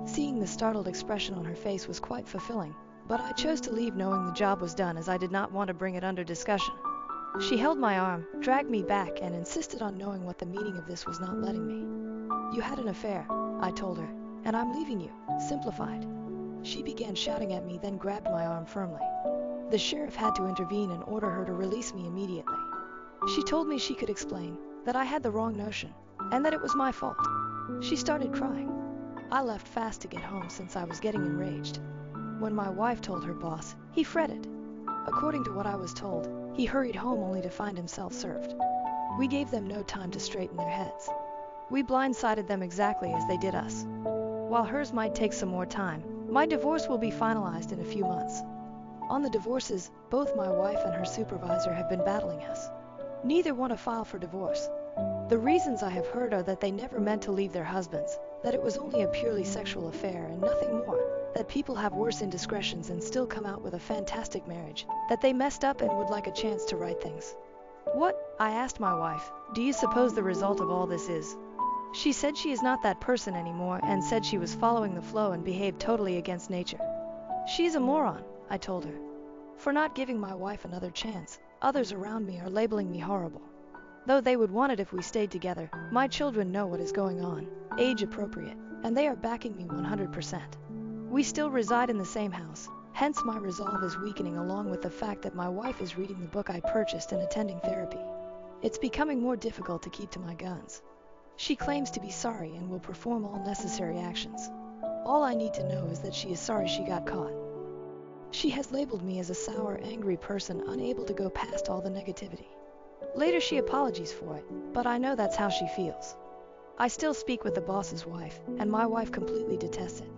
Seeing the startled expression on her face was quite fulfilling, but I chose to leave knowing the job was done as I did not want to bring it under discussion. She held my arm, dragged me back, and insisted on knowing what the meaning of this was not letting me. You had an affair, I told her, and I'm leaving you, simplified. She began shouting at me, then grabbed my arm firmly. The sheriff had to intervene and order her to release me immediately. She told me she could explain, that I had the wrong notion, and that it was my fault. She started crying. I left fast to get home since I was getting enraged. When my wife told her boss, he fretted. According to what I was told, he hurried home only to find himself served. We gave them no time to straighten their heads. We blindsided them exactly as they did us. While hers might take some more time, my divorce will be finalized in a few months. On the divorces, both my wife and her supervisor have been battling us. Neither want to file for divorce. The reasons I have heard are that they never meant to leave their husbands, that it was only a purely sexual affair and nothing more, that people have worse indiscretions and still come out with a fantastic marriage, that they messed up and would like a chance to right things. What, I asked my wife, do you suppose the result of all this is? She said she is not that person anymore and said she was following the flow and behaved totally against nature. She's a moron, I told her. For not giving my wife another chance, others around me are labeling me horrible. Though they would want it if we stayed together, my children know what is going on, age appropriate, and they are backing me 100%. We still reside in the same house, hence my resolve is weakening along with the fact that my wife is reading the book I purchased and attending therapy. It's becoming more difficult to keep to my guns. She claims to be sorry and will perform all necessary actions. All I need to know is that she is sorry she got caught. She has labeled me as a sour, angry person unable to go past all the negativity. Later she apologizes for it, but I know that's how she feels. I still speak with the boss's wife, and my wife completely detests it.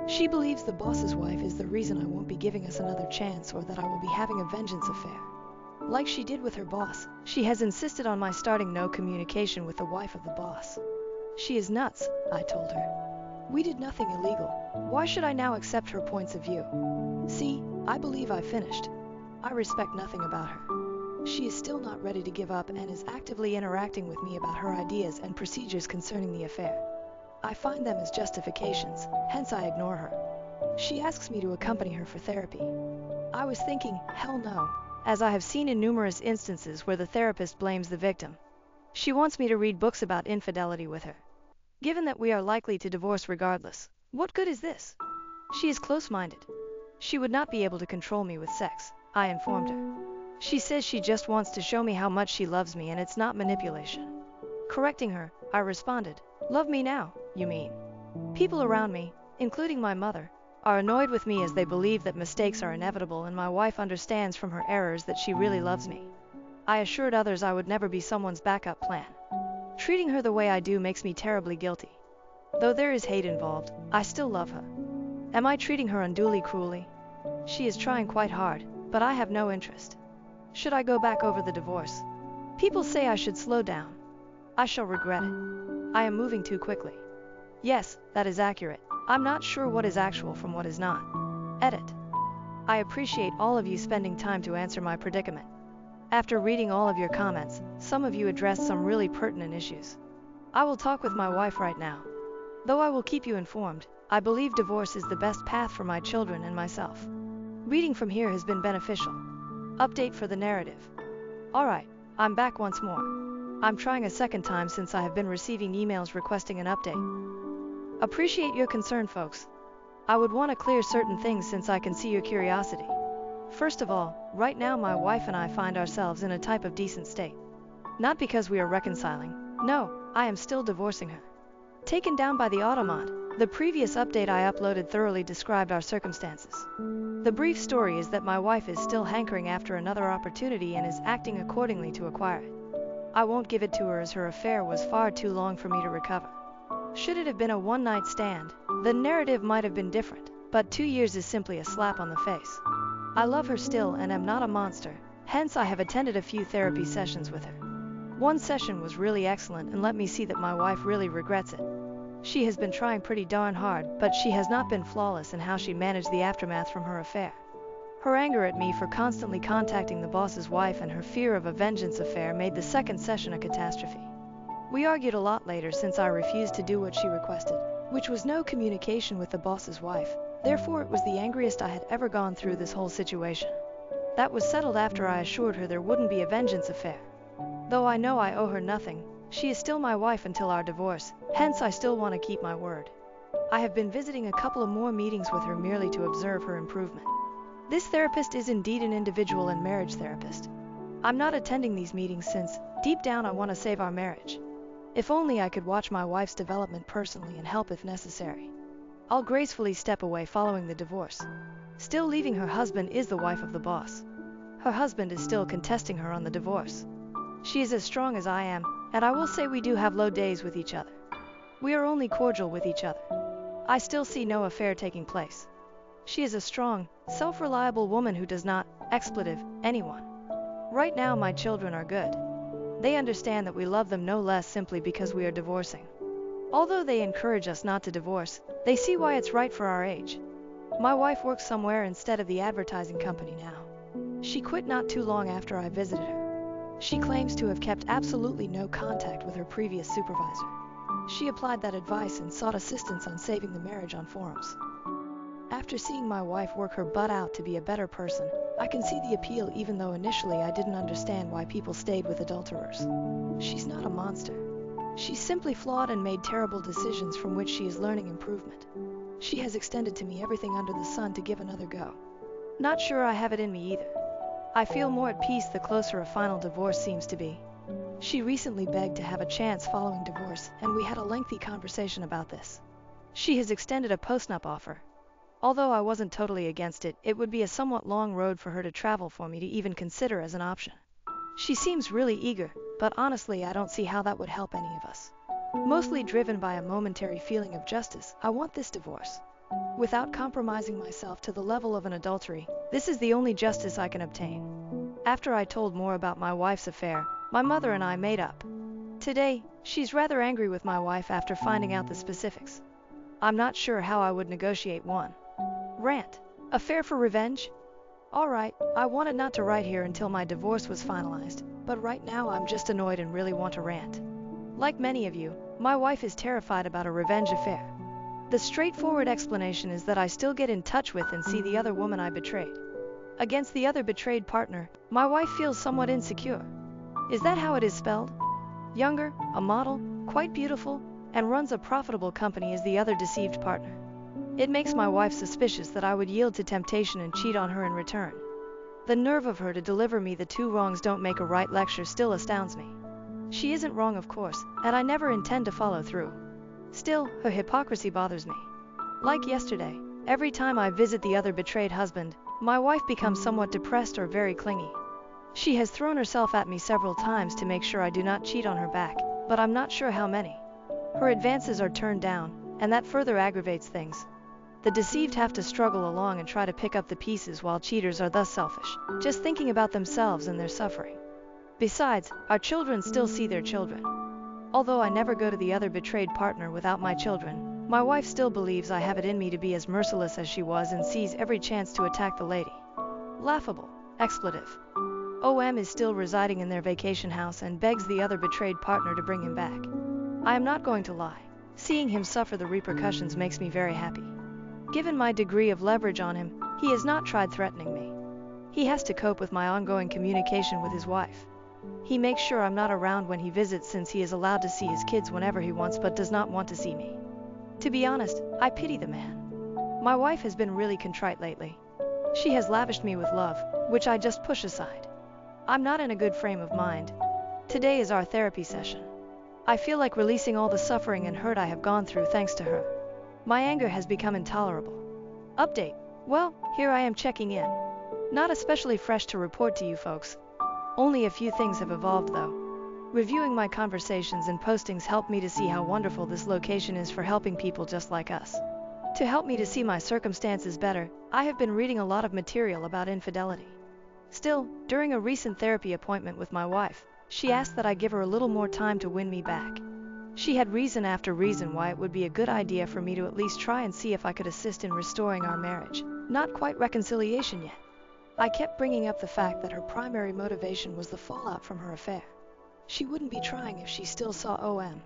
She believes the boss's wife is the reason I won't be giving us another chance or that I will be having a vengeance affair. Like she did with her boss, she has insisted on my starting no communication with the wife of the boss. She is nuts, I told her. We did nothing illegal. Why should I now accept her points of view? See, I believe I've finished. I respect nothing about her. She is still not ready to give up and is actively interacting with me about her ideas and procedures concerning the affair. I find them as justifications, hence I ignore her. She asks me to accompany her for therapy. I was thinking, hell no, as I have seen in numerous instances where the therapist blames the victim. She wants me to read books about infidelity with her. Given that we are likely to divorce regardless, what good is this? She is close-minded. She would not be able to control me with sex, I informed her. She says she just wants to show me how much she loves me and it's not manipulation. Correcting her, I responded, love me now, you mean? People around me, including my mother, are annoyed with me as they believe that mistakes are inevitable and my wife understands from her errors that she really loves me. I assured others I would never be someone's backup plan. Treating her the way I do makes me terribly guilty. Though there is hate involved, I still love her. Am I treating her unduly cruelly? She is trying quite hard, but I have no interest. Should I go back over the divorce? People say I should slow down. I shall regret it. I am moving too quickly. Yes, that is accurate. I'm not sure what is actual from what is not. Edit. I appreciate all of you spending time to answer my predicament. After reading all of your comments, some of you addressed some really pertinent issues. I will talk with my wife right now. Though I will keep you informed, I believe divorce is the best path for my children and myself. Reading from here has been beneficial. Update for the narrative. Alright, I'm back once more. I'm trying a second time since I have been receiving emails requesting an update. Appreciate your concern, folks. I would want to clear certain things since I can see your curiosity. First of all, right now my wife and I find ourselves in a type of decent state. Not because we are reconciling. No, I am still divorcing her. Taken down by the automat, the previous update I uploaded thoroughly described our circumstances. The brief story is that my wife is still hankering after another opportunity and is acting accordingly to acquire it. I won't give it to her as her affair was far too long for me to recover. Should it have been a one-night stand, the narrative might have been different, but 2 years is simply a slap on the face. I love her still and am not a monster, hence I have attended a few therapy sessions with her. One session was really excellent and let me see that my wife really regrets it. She has been trying pretty darn hard, but she has not been flawless in how she managed the aftermath from her affair. Her anger at me for constantly contacting the boss's wife and her fear of a vengeance affair made the second session a catastrophe. We argued a lot later since I refused to do what she requested, which was no communication with the boss's wife. Therefore it was the angriest I had ever gone through this whole situation. That was settled after I assured her there wouldn't be a vengeance affair. Though I know I owe her nothing, she is still my wife until our divorce, hence I still want to keep my word. I have been visiting a couple of more meetings with her merely to observe her improvement. This therapist is indeed an individual and marriage therapist. I'm not attending these meetings since, deep down I want to save our marriage. If only I could watch my wife's development personally and help if necessary. I'll gracefully step away following the divorce. Still leaving her husband is the wife of the boss. Her husband is still contesting her on the divorce. She is as strong as I am, and I will say we do have low days with each other. We are only cordial with each other. I still see no affair taking place. She is a strong, self-reliable woman who does not, expletive, anyone. Right now my children are good. They understand that we love them no less simply because we are divorcing. Although they encourage us not to divorce, they see why it's right for our age. My wife works somewhere instead of the advertising company now. She quit not too long after I visited her. She claims to have kept absolutely no contact with her previous supervisor. She applied that advice and sought assistance on saving the marriage on forums. After seeing my wife work her butt out to be a better person, I can see the appeal even though initially I didn't understand why people stayed with adulterers. She's not a monster. She's simply flawed and made terrible decisions from which she is learning improvement. She has extended to me everything under the sun to give another go. Not sure I have it in me either. I feel more at peace the closer a final divorce seems to be. She recently begged to have a chance following divorce, and we had a lengthy conversation about this. She has extended a postnup offer. Although I wasn't totally against it, it would be a somewhat long road for her to travel for me to even consider as an option. She seems really eager, but honestly I don't see how that would help any of us. Mostly driven by a momentary feeling of justice, I want this divorce. Without compromising myself to the level of an adultery, this is the only justice I can obtain. After I told more about my wife's affair, my mother and I made up. Today, she's rather angry with my wife after finding out the specifics. I'm not sure how I would negotiate one. Rant. Affair for revenge? Alright, I wanted not to write here until my divorce was finalized, but right now I'm just annoyed and really want to rant. Like many of you, my wife is terrified about a revenge affair. The straightforward explanation is that I still get in touch with and see the other woman I betrayed. Against the other betrayed partner, my wife feels somewhat insecure. Is that how it is spelled? Younger, a model, quite beautiful, and runs a profitable company is the other deceived partner. It makes my wife suspicious that I would yield to temptation and cheat on her in return. The nerve of her to deliver me the two wrongs don't make a right lecture still astounds me. She isn't wrong, of course, and I never intend to follow through. Still, her hypocrisy bothers me. Like yesterday, every time I visit the other betrayed husband, my wife becomes somewhat depressed or very clingy. She has thrown herself at me several times to make sure I do not cheat on her back, but I'm not sure how many. Her advances are turned down, and that further aggravates things. The deceived have to struggle along and try to pick up the pieces while cheaters are thus selfish, just thinking about themselves and their suffering. Besides, our children still see their children. Although I never go to the other betrayed partner without my children, my wife still believes I have it in me to be as merciless as she was and sees every chance to attack the lady. Laughable. Expletive. OM is still residing in their vacation house and begs the other betrayed partner to bring him back. I am not going to lie. Seeing him suffer the repercussions makes me very happy. Given my degree of leverage on him, he has not tried threatening me. He has to cope with my ongoing communication with his wife. He makes sure I'm not around when he visits since he is allowed to see his kids whenever he wants but does not want to see me. To be honest, I pity the man. My wife has been really contrite lately. She has lavished me with love, which I just push aside. I'm not in a good frame of mind. Today is our therapy session. I feel like releasing all the suffering and hurt I have gone through thanks to her. My anger has become intolerable. Update. Well, here I am checking in. Not especially fresh to report to you folks. Only a few things have evolved though. Reviewing my conversations and postings helped me to see how wonderful this location is for helping people just like us. To help me to see my circumstances better, I have been reading a lot of material about infidelity. Still, during a recent therapy appointment with my wife, she asked that I give her a little more time to win me back. She had reason after reason why it would be a good idea for me to at least try and see if I could assist in restoring our marriage. Not quite reconciliation yet. I kept bringing up the fact that her primary motivation was the fallout from her affair. She wouldn't be trying if she still saw OM.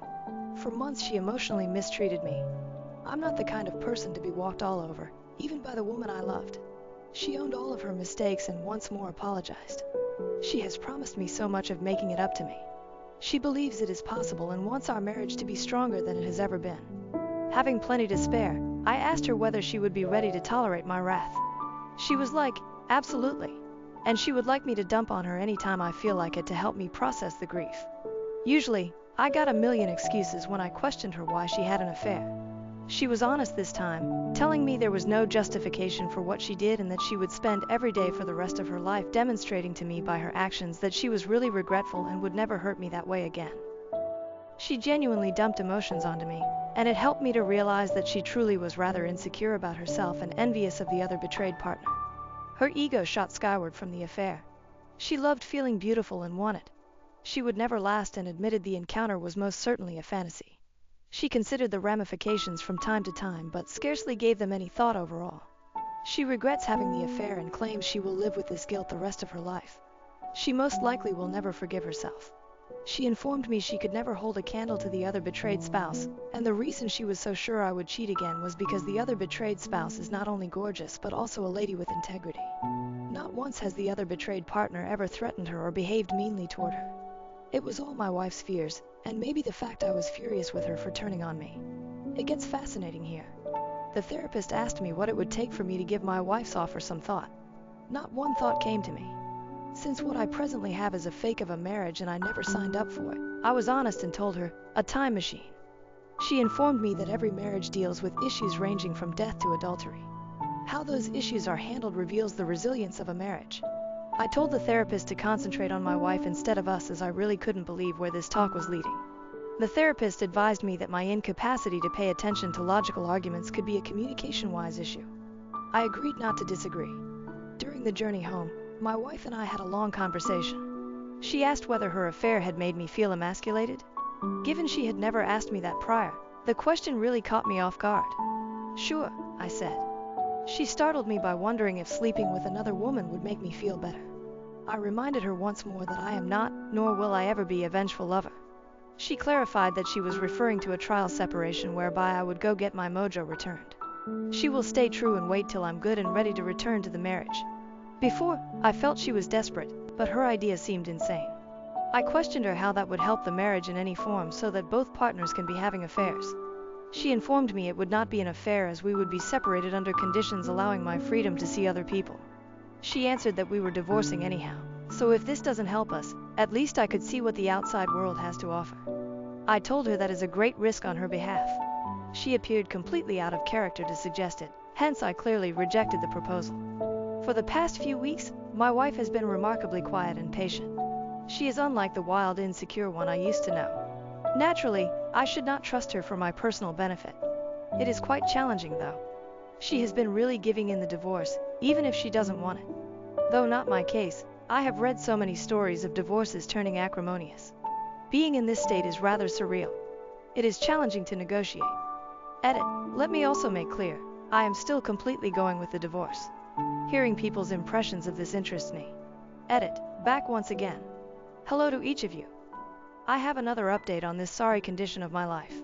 For months she emotionally mistreated me. I'm not the kind of person to be walked all over, even by the woman I loved. She owned all of her mistakes and once more apologized. She has promised me so much of making it up to me. She believes it is possible and wants our marriage to be stronger than it has ever been. Having plenty to spare, I asked her whether she would be ready to tolerate my wrath. She was like, absolutely. And she would like me to dump on her anytime I feel like it to help me process the grief. Usually, I got a million excuses when I questioned her why she had an affair. She was honest this time, telling me there was no justification for what she did and that she would spend every day for the rest of her life demonstrating to me by her actions that she was really regretful and would never hurt me that way again. She genuinely dumped emotions onto me, and it helped me to realize that she truly was rather insecure about herself and envious of the other betrayed partner. Her ego shot skyward from the affair. She loved feeling beautiful and wanted. She would never last and admitted the encounter was most certainly a fantasy. She considered the ramifications from time to time but scarcely gave them any thought overall. She regrets having the affair and claims she will live with this guilt the rest of her life. She most likely will never forgive herself. She informed me she could never hold a candle to the other betrayed spouse, and the reason she was so sure I would cheat again was because the other betrayed spouse is not only gorgeous but also a lady with integrity. Not once has the other betrayed partner ever threatened her or behaved meanly toward her. It was all my wife's fears, and maybe the fact I was furious with her for turning on me. It gets fascinating here. The therapist asked me what it would take for me to give my wife's offer some thought. Not one thought came to me. Since what I presently have is a fake of a marriage and I never signed up for it, I was honest and told her, a time machine. She informed me that every marriage deals with issues ranging from death to adultery. How those issues are handled reveals the resilience of a marriage. I told the therapist to concentrate on my wife instead of us as I really couldn't believe where this talk was leading. The therapist advised me that my incapacity to pay attention to logical arguments could be a communication-wise issue. I agreed not to disagree. During the journey home, my wife and I had a long conversation. She asked whether her affair had made me feel emasculated. Given she had never asked me that prior, the question really caught me off guard. Sure, I said. She startled me by wondering if sleeping with another woman would make me feel better. I reminded her once more that I am not, nor will I ever be, a vengeful lover. She clarified that she was referring to a trial separation whereby I would go get my mojo returned. She will stay true and wait till I'm good and ready to return to the marriage. Before, I felt she was desperate, but her idea seemed insane. I questioned her how that would help the marriage in any form so that both partners can be having affairs. She informed me it would not be an affair as we would be separated under conditions allowing my freedom to see other people. She answered that we were divorcing anyhow, so if this doesn't help us, at least I could see what the outside world has to offer. I told her that is a great risk on her behalf. She appeared completely out of character to suggest it, hence I clearly rejected the proposal. For the past few weeks, my wife has been remarkably quiet and patient. She is unlike the wild, insecure one I used to know. Naturally, I should not trust her for my personal benefit. It is quite challenging though. She has been really giving in the divorce, even if she doesn't want it. Though not my case, I have read so many stories of divorces turning acrimonious. Being in this state is rather surreal. It is challenging to negotiate. Edit. Let me also make clear, I am still completely going with the divorce. Hearing people's impressions of this interests me. Edit. Back once again. Hello to each of you. I have another update on this sorry condition of my life.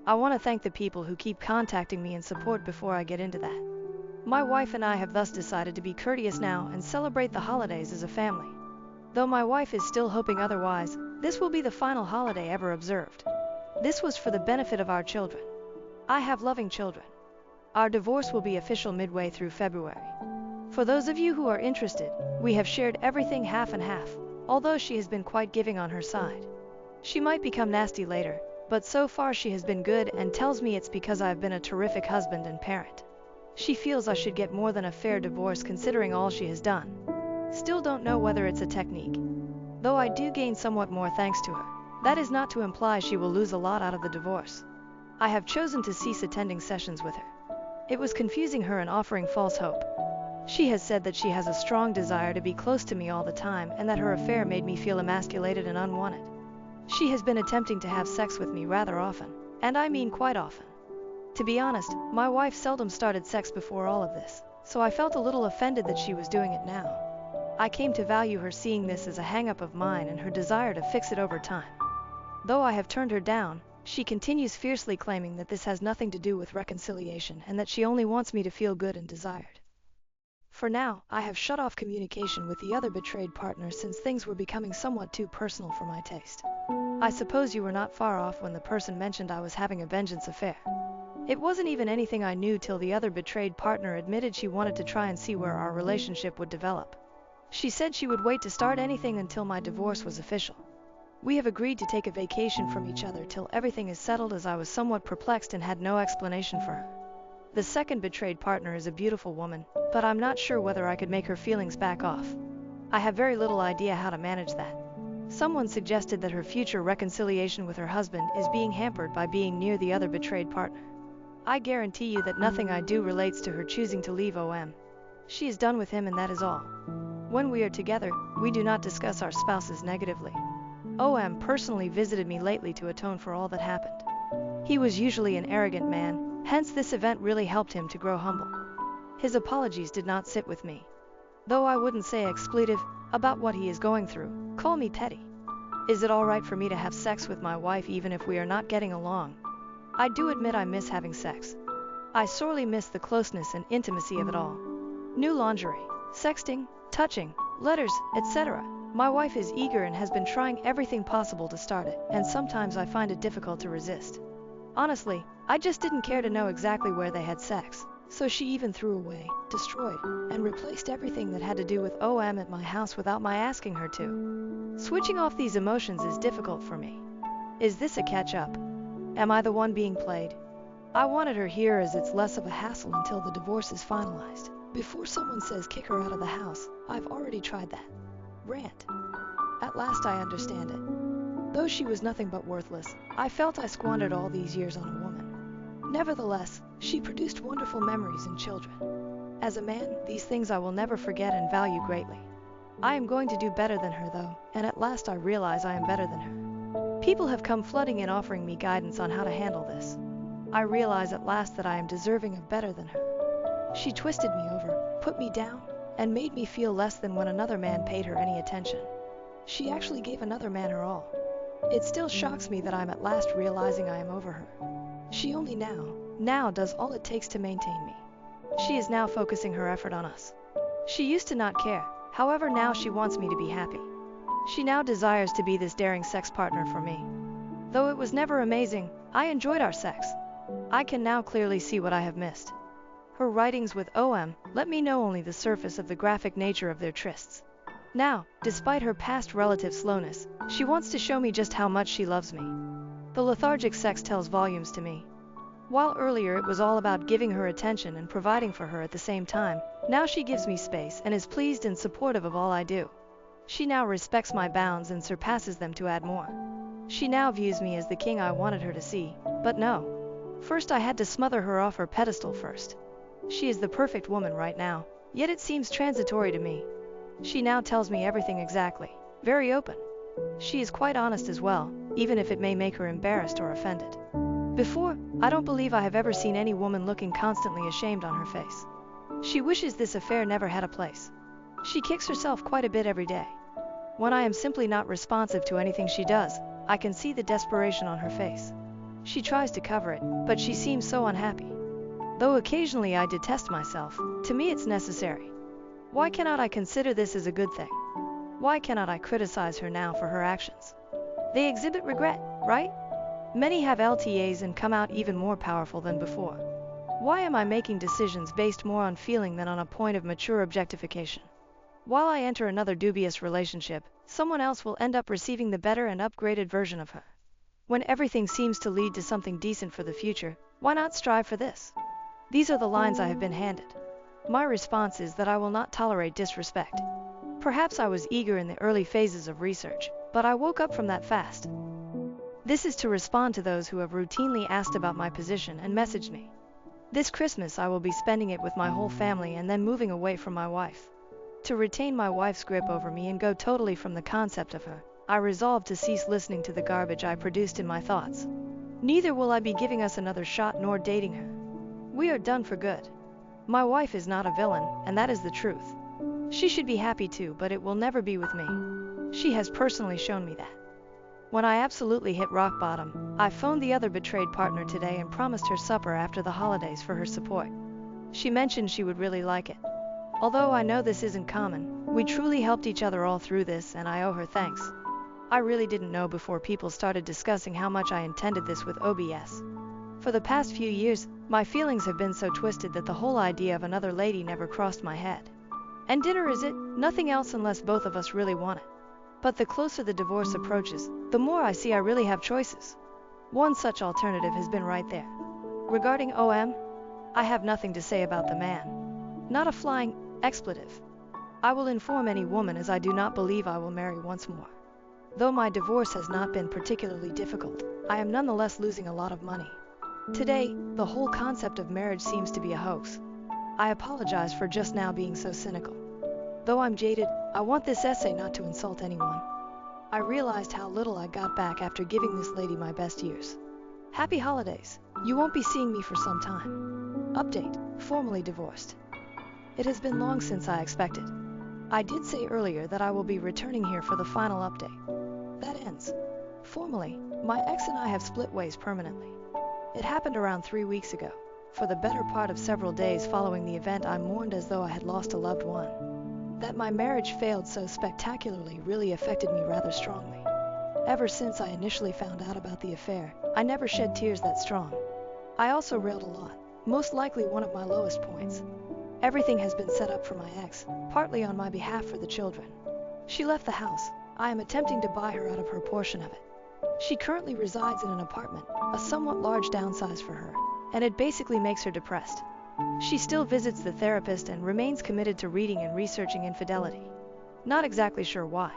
I want to thank the people who keep contacting me in support before I get into that. My wife and I have thus decided to be courteous now and celebrate the holidays as a family. Though my wife is still hoping otherwise, this will be the final holiday ever observed. This was for the benefit of our children. I have loving children. Our divorce will be official midway through February. For those of you who are interested, we have shared everything half and half, although she has been quite giving on her side. She might become nasty later, but so far she has been good and tells me it's because I've been a terrific husband and parent. She feels I should get more than a fair divorce considering all she has done. Still don't know whether it's a technique. Though I do gain somewhat more thanks to her, that is not to imply she will lose a lot out of the divorce. I have chosen to cease attending sessions with her. It was confusing her and offering false hope. She has said that she has a strong desire to be close to me all the time and that her affair made me feel emasculated and unwanted. She has been attempting to have sex with me rather often, and I mean quite often. To be honest, my wife seldom started sex before all of this, so I felt a little offended that she was doing it now. I came to value her seeing this as a hang-up of mine and her desire to fix it over time. Though I have turned her down, she continues fiercely claiming that this has nothing to do with reconciliation and that she only wants me to feel good and desired. For now, I have shut off communication with the other betrayed partner since things were becoming somewhat too personal for my taste. I suppose you were not far off when the person mentioned I was having a vengeance affair. It wasn't even anything I knew till the other betrayed partner admitted she wanted to try and see where our relationship would develop. She said she would wait to start anything until my divorce was official. We have agreed to take a vacation from each other till everything is settled as I was somewhat perplexed and had no explanation for her. The second betrayed partner is a beautiful woman, but I'm not sure whether I could make her feelings back off. I have very little idea how to manage that. Someone suggested that her future reconciliation with her husband is being hampered by being near the other betrayed partner. I guarantee you that nothing I do relates to her choosing to leave OM. She is done with him and that is all. When we are together, we do not discuss our spouses negatively. OM personally visited me lately to atone for all that happened. He was usually an arrogant man, hence this event really helped him to grow humble. His apologies did not sit with me. Though I wouldn't say expletive about what he is going through, call me petty. Is it alright for me to have sex with my wife even if we are not getting along? I do admit I miss having sex. I sorely miss the closeness and intimacy of it all. New lingerie, sexting, touching, letters, etc. My wife is eager and has been trying everything possible to start it, and sometimes I find it difficult to resist. Honestly, I just didn't care to know exactly where they had sex, so she even threw away, destroyed, and replaced everything that had to do with OM at my house without my asking her to. Switching off these emotions is difficult for me. Is this a catch-up? Am I the one being played? I wanted her here as it's less of a hassle until the divorce is finalized. Before someone says kick her out of the house, I've already tried that. Rant. At last I understand it. Though she was nothing but worthless, I felt I squandered all these years on a woman. Nevertheless, she produced wonderful memories and children. As a man, these things I will never forget and value greatly. I am going to do better than her though, and at last I realize I am better than her. People have come flooding in offering me guidance on how to handle this. I realize at last that I am deserving of better than her. She twisted me over, put me down, and made me feel less than when another man paid her any attention. She actually gave another man her all. It still shocks me that I'm at last realizing I am over her. She only now does all it takes to maintain me. She is now focusing her effort on us. She used to not care, however now she wants me to be happy. She now desires to be this daring sex partner for me. Though it was never amazing, I enjoyed our sex. I can now clearly see what I have missed. Her writings with let me know only the surface of the graphic nature of their trysts. Now, despite her past relative slowness, she wants to show me just how much she loves me. The lethargic sex tells volumes to me. While earlier it was all about giving her attention and providing for her at the same time, now she gives me space and is pleased and supportive of all I do. She now respects my bounds and surpasses them to add more. She now views me as the king I wanted her to see, but no. First I had to smother her off her pedestal first. She is the perfect woman right now, yet it seems transitory to me. She now tells me everything exactly, very open. She is quite honest as well, even if it may make her embarrassed or offended. Before, I don't believe I have ever seen any woman looking constantly ashamed on her face. She wishes this affair never had a place. She kicks herself quite a bit every day. When I am simply not responsive to anything she does, I can see the desperation on her face. She tries to cover it, but she seems so unhappy. Though occasionally I detest myself, to me it's necessary. Why cannot I consider this as a good thing? Why cannot I criticize her now for her actions? They exhibit regret, right? Many have LTAs and come out even more powerful than before. Why am I making decisions based more on feeling than on a point of mature objectification? While I enter another dubious relationship, someone else will end up receiving the better and upgraded version of her. When everything seems to lead to something decent for the future, why not strive for this? These are the lines I have been handed. My response is that I will not tolerate disrespect. Perhaps I was eager in the early phases of research, but I woke up from that fast. This is to respond to those who have routinely asked about my position and messaged me. This Christmas I will be spending it with my whole family and then moving away from my wife. To retain my wife's grip over me and go totally from the concept of her, I resolved to cease listening to the garbage I produced in my thoughts. Neither will I be giving us another shot nor dating her. We are done for good. My wife is not a villain, and that is the truth. She should be happy too, but it will never be with me. She has personally shown me that. When I absolutely hit rock bottom, I phoned the other betrayed partner today and promised her supper after the holidays for her support. She mentioned she would really like it. Although I know this isn't common, we truly helped each other all through this and I owe her thanks. I really didn't know before people started discussing how much I intended this with OBS. For the past few years, my feelings have been so twisted that the whole idea of another lady never crossed my head. And dinner is it? Nothing else unless both of us really want it. But the closer the divorce approaches, the more I see I really have choices. One such alternative has been right there. Regarding I have nothing to say about the man. Not a flying expletive. I will inform any woman as I do not believe I will marry once more. Though my divorce has not been particularly difficult, I am nonetheless losing a lot of money. Today, the whole concept of marriage seems to be a hoax. I apologize for just now being so cynical. Though I'm jaded, I want this essay not to insult anyone. I realized how little I got back after giving this lady my best years. Happy holidays. You won't be seeing me for some time. Update. Formally divorced. It has been long since I expected. I did say earlier that I will be returning here for the final update. That ends. Formally, my ex and I have split ways permanently. It happened around 3 weeks ago. For the better part of several days following the event, I mourned as though I had lost a loved one. That my marriage failed so spectacularly really affected me rather strongly. Ever since I initially found out about the affair, I never shed tears that strong. I also railed a lot, most likely one of my lowest points. Everything has been set up for my ex, partly on my behalf for the children. She left the house. I am attempting to buy her out of her portion of it. She currently resides in an apartment, a somewhat large downsize for her, and it basically makes her depressed. She still visits the therapist and remains committed to reading and researching infidelity. Not exactly sure why.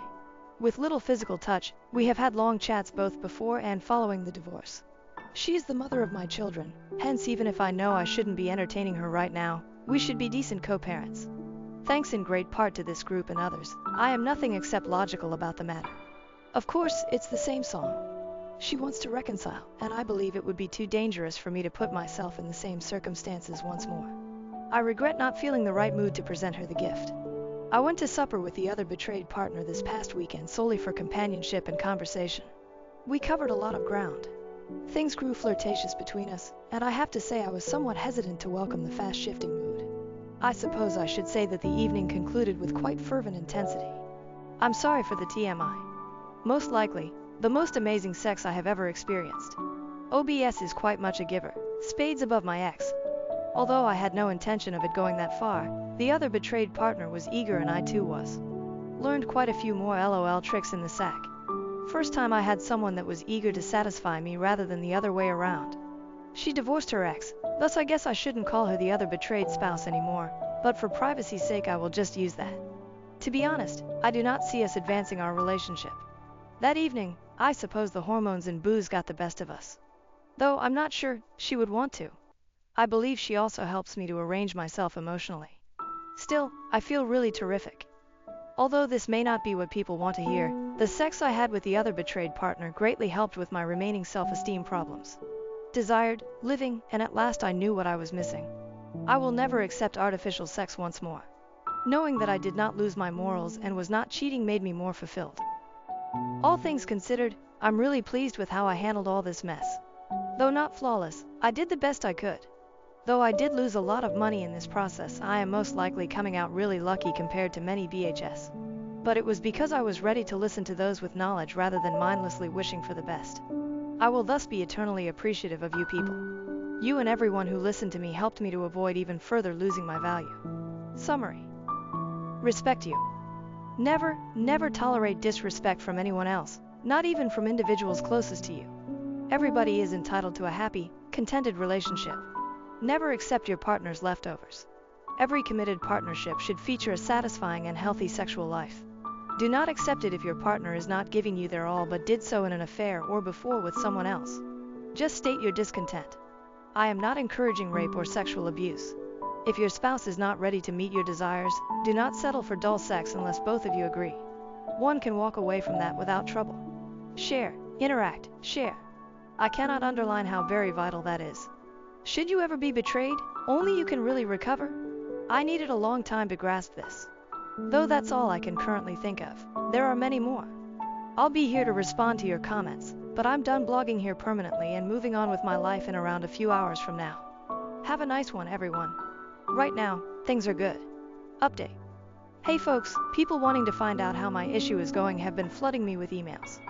With little physical touch, we have had long chats both before and following the divorce. She is the mother of my children, hence even if I know I shouldn't be entertaining her right now, we should be decent co-parents. Thanks in great part to this group and others, I am nothing except logical about the matter. Of course, it's the same song. She wants to reconcile, and I believe it would be too dangerous for me to put myself in the same circumstances once more. I regret not feeling the right mood to present her the gift. I went to supper with the other betrayed partner this past weekend solely for companionship and conversation. We covered a lot of ground. Things grew flirtatious between us, and I have to say I was somewhat hesitant to welcome the fast-shifting mood. I suppose I should say that the evening concluded with quite fervent intensity. I'm sorry for the TMI. Most likely, the most amazing sex I have ever experienced. OBS is quite much a giver, spades above my ex. Although I had no intention of it going that far, the other betrayed partner was eager and I too was. Learned quite a few more LOL tricks in the sack. First time I had someone that was eager to satisfy me rather than the other way around. She divorced her ex, thus I guess I shouldn't call her the other betrayed spouse anymore, but for privacy's sake I will just use that. To be honest, I do not see us advancing our relationship. That evening, I suppose the hormones and booze got the best of us. Though I'm not sure she would want to. I believe she also helps me to arrange myself emotionally. Still, I feel really terrific. Although this may not be what people want to hear, the sex I had with the other betrayed partner greatly helped with my remaining self-esteem problems. Desired, living, and at last I knew what I was missing. I will never accept artificial sex once more. Knowing that I did not lose my morals and was not cheating made me more fulfilled. All things considered, I'm really pleased with how I handled all this mess. Though not flawless, I did the best I could. Though I did lose a lot of money in this process, I am most likely coming out really lucky compared to many BHS. But it was because I was ready to listen to those with knowledge rather than mindlessly wishing for the best. I will thus be eternally appreciative of you people. You and everyone who listened to me helped me to avoid even further losing my value. Summary. Respect you. Never, never tolerate disrespect from anyone else, not even from individuals closest to you. Everybody is entitled to a happy, contented relationship. Never accept your partner's leftovers. Every committed partnership should feature a satisfying and healthy sexual life. Do not accept it if your partner is not giving you their all but did so in an affair or before with someone else. Just state your discontent. I am not encouraging rape or sexual abuse. If your spouse is not ready to meet your desires, do not settle for dull sex unless both of you agree. One can walk away from that without trouble. Share, interact, share. I cannot underline how very vital that is. Should you ever be betrayed, only you can really recover. I needed a long time to grasp this. Though that's all I can currently think of, there are many more. I'll be here to respond to your comments, but I'm done blogging here permanently and moving on with my life in around a few hours from now. Have a nice one, everyone. Right now, things are good. Update. Hey folks, people wanting to find out how my issue is going have been flooding me with emails.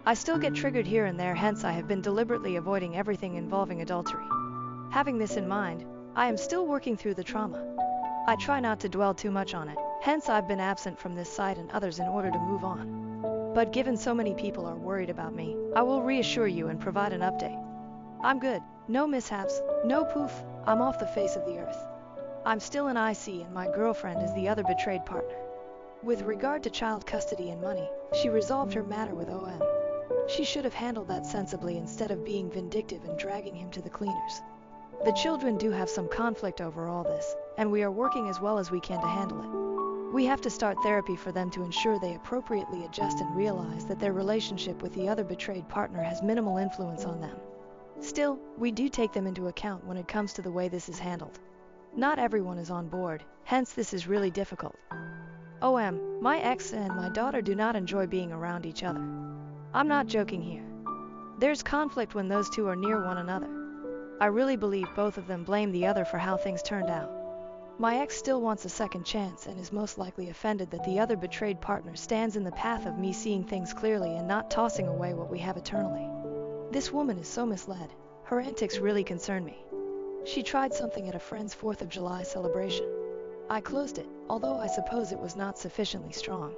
I still get triggered here and there, hence I have been deliberately avoiding everything involving adultery. Having this in mind, I am still working through the trauma. I try not to dwell too much on it, hence I've been absent from this site and others in order to move on. But given so many people are worried about me, I will reassure you and provide an update. I'm good, no mishaps, no poof, I'm off the face of the earth. I'm still in IC and my girlfriend is the other betrayed partner. With regard to child custody and money, she resolved her matter with OM. She should have handled that sensibly instead of being vindictive and dragging him to the cleaners. The children do have some conflict over all this, and we are working as well as we can to handle it. We have to start therapy for them to ensure they appropriately adjust and realize that their relationship with the other betrayed partner has minimal influence on them. Still, we do take them into account when it comes to the way this is handled. Not everyone is on board, hence this is really difficult. OM, my ex and my daughter do not enjoy being around each other. I'm not joking here. There's conflict when those two are near one another. I really believe both of them blame the other for how things turned out. My ex still wants a second chance and is most likely offended that the other betrayed partner stands in the path of me seeing things clearly and not tossing away what we have eternally. This woman is so misled. Her antics really concern me. She tried something at a friend's 4th of July celebration. I closed it, although I suppose it was not sufficiently strong.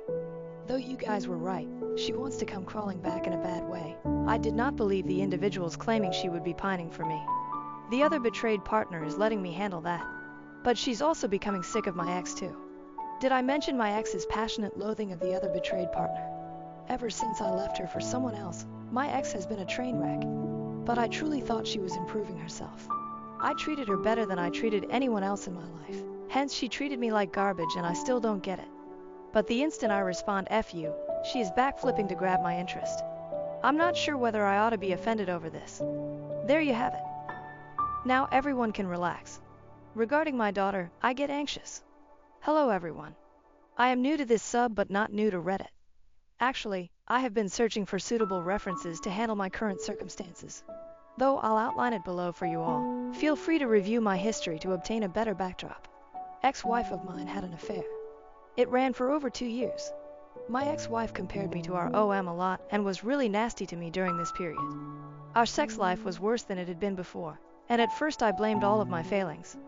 Though you guys were right, she wants to come crawling back in a bad way. I did not believe the individuals claiming she would be pining for me. The other betrayed partner is letting me handle that. But she's also becoming sick of my ex too. Did I mention my ex's passionate loathing of the other betrayed partner? Ever since I left her for someone else, my ex has been a train wreck. But I truly thought she was improving herself. I treated her better than I treated anyone else in my life. Hence she treated me like garbage and I still don't get it. But the instant I respond F you, she is back flipping to grab my interest. I'm not sure whether I ought to be offended over this. There you have it. Now everyone can relax. Regarding my daughter, I get anxious. Hello everyone. I am new to this sub but not new to Reddit. Actually, I have been searching for suitable references to handle my current circumstances. Though I'll outline it below for you all. Feel free to review my history to obtain a better backdrop. Ex-wife of mine had an affair. It ran for over 2 years. My ex-wife compared me to our OM a lot and was really nasty to me during this period. Our sex life was worse than it had been before, and at first I blamed all of my failings.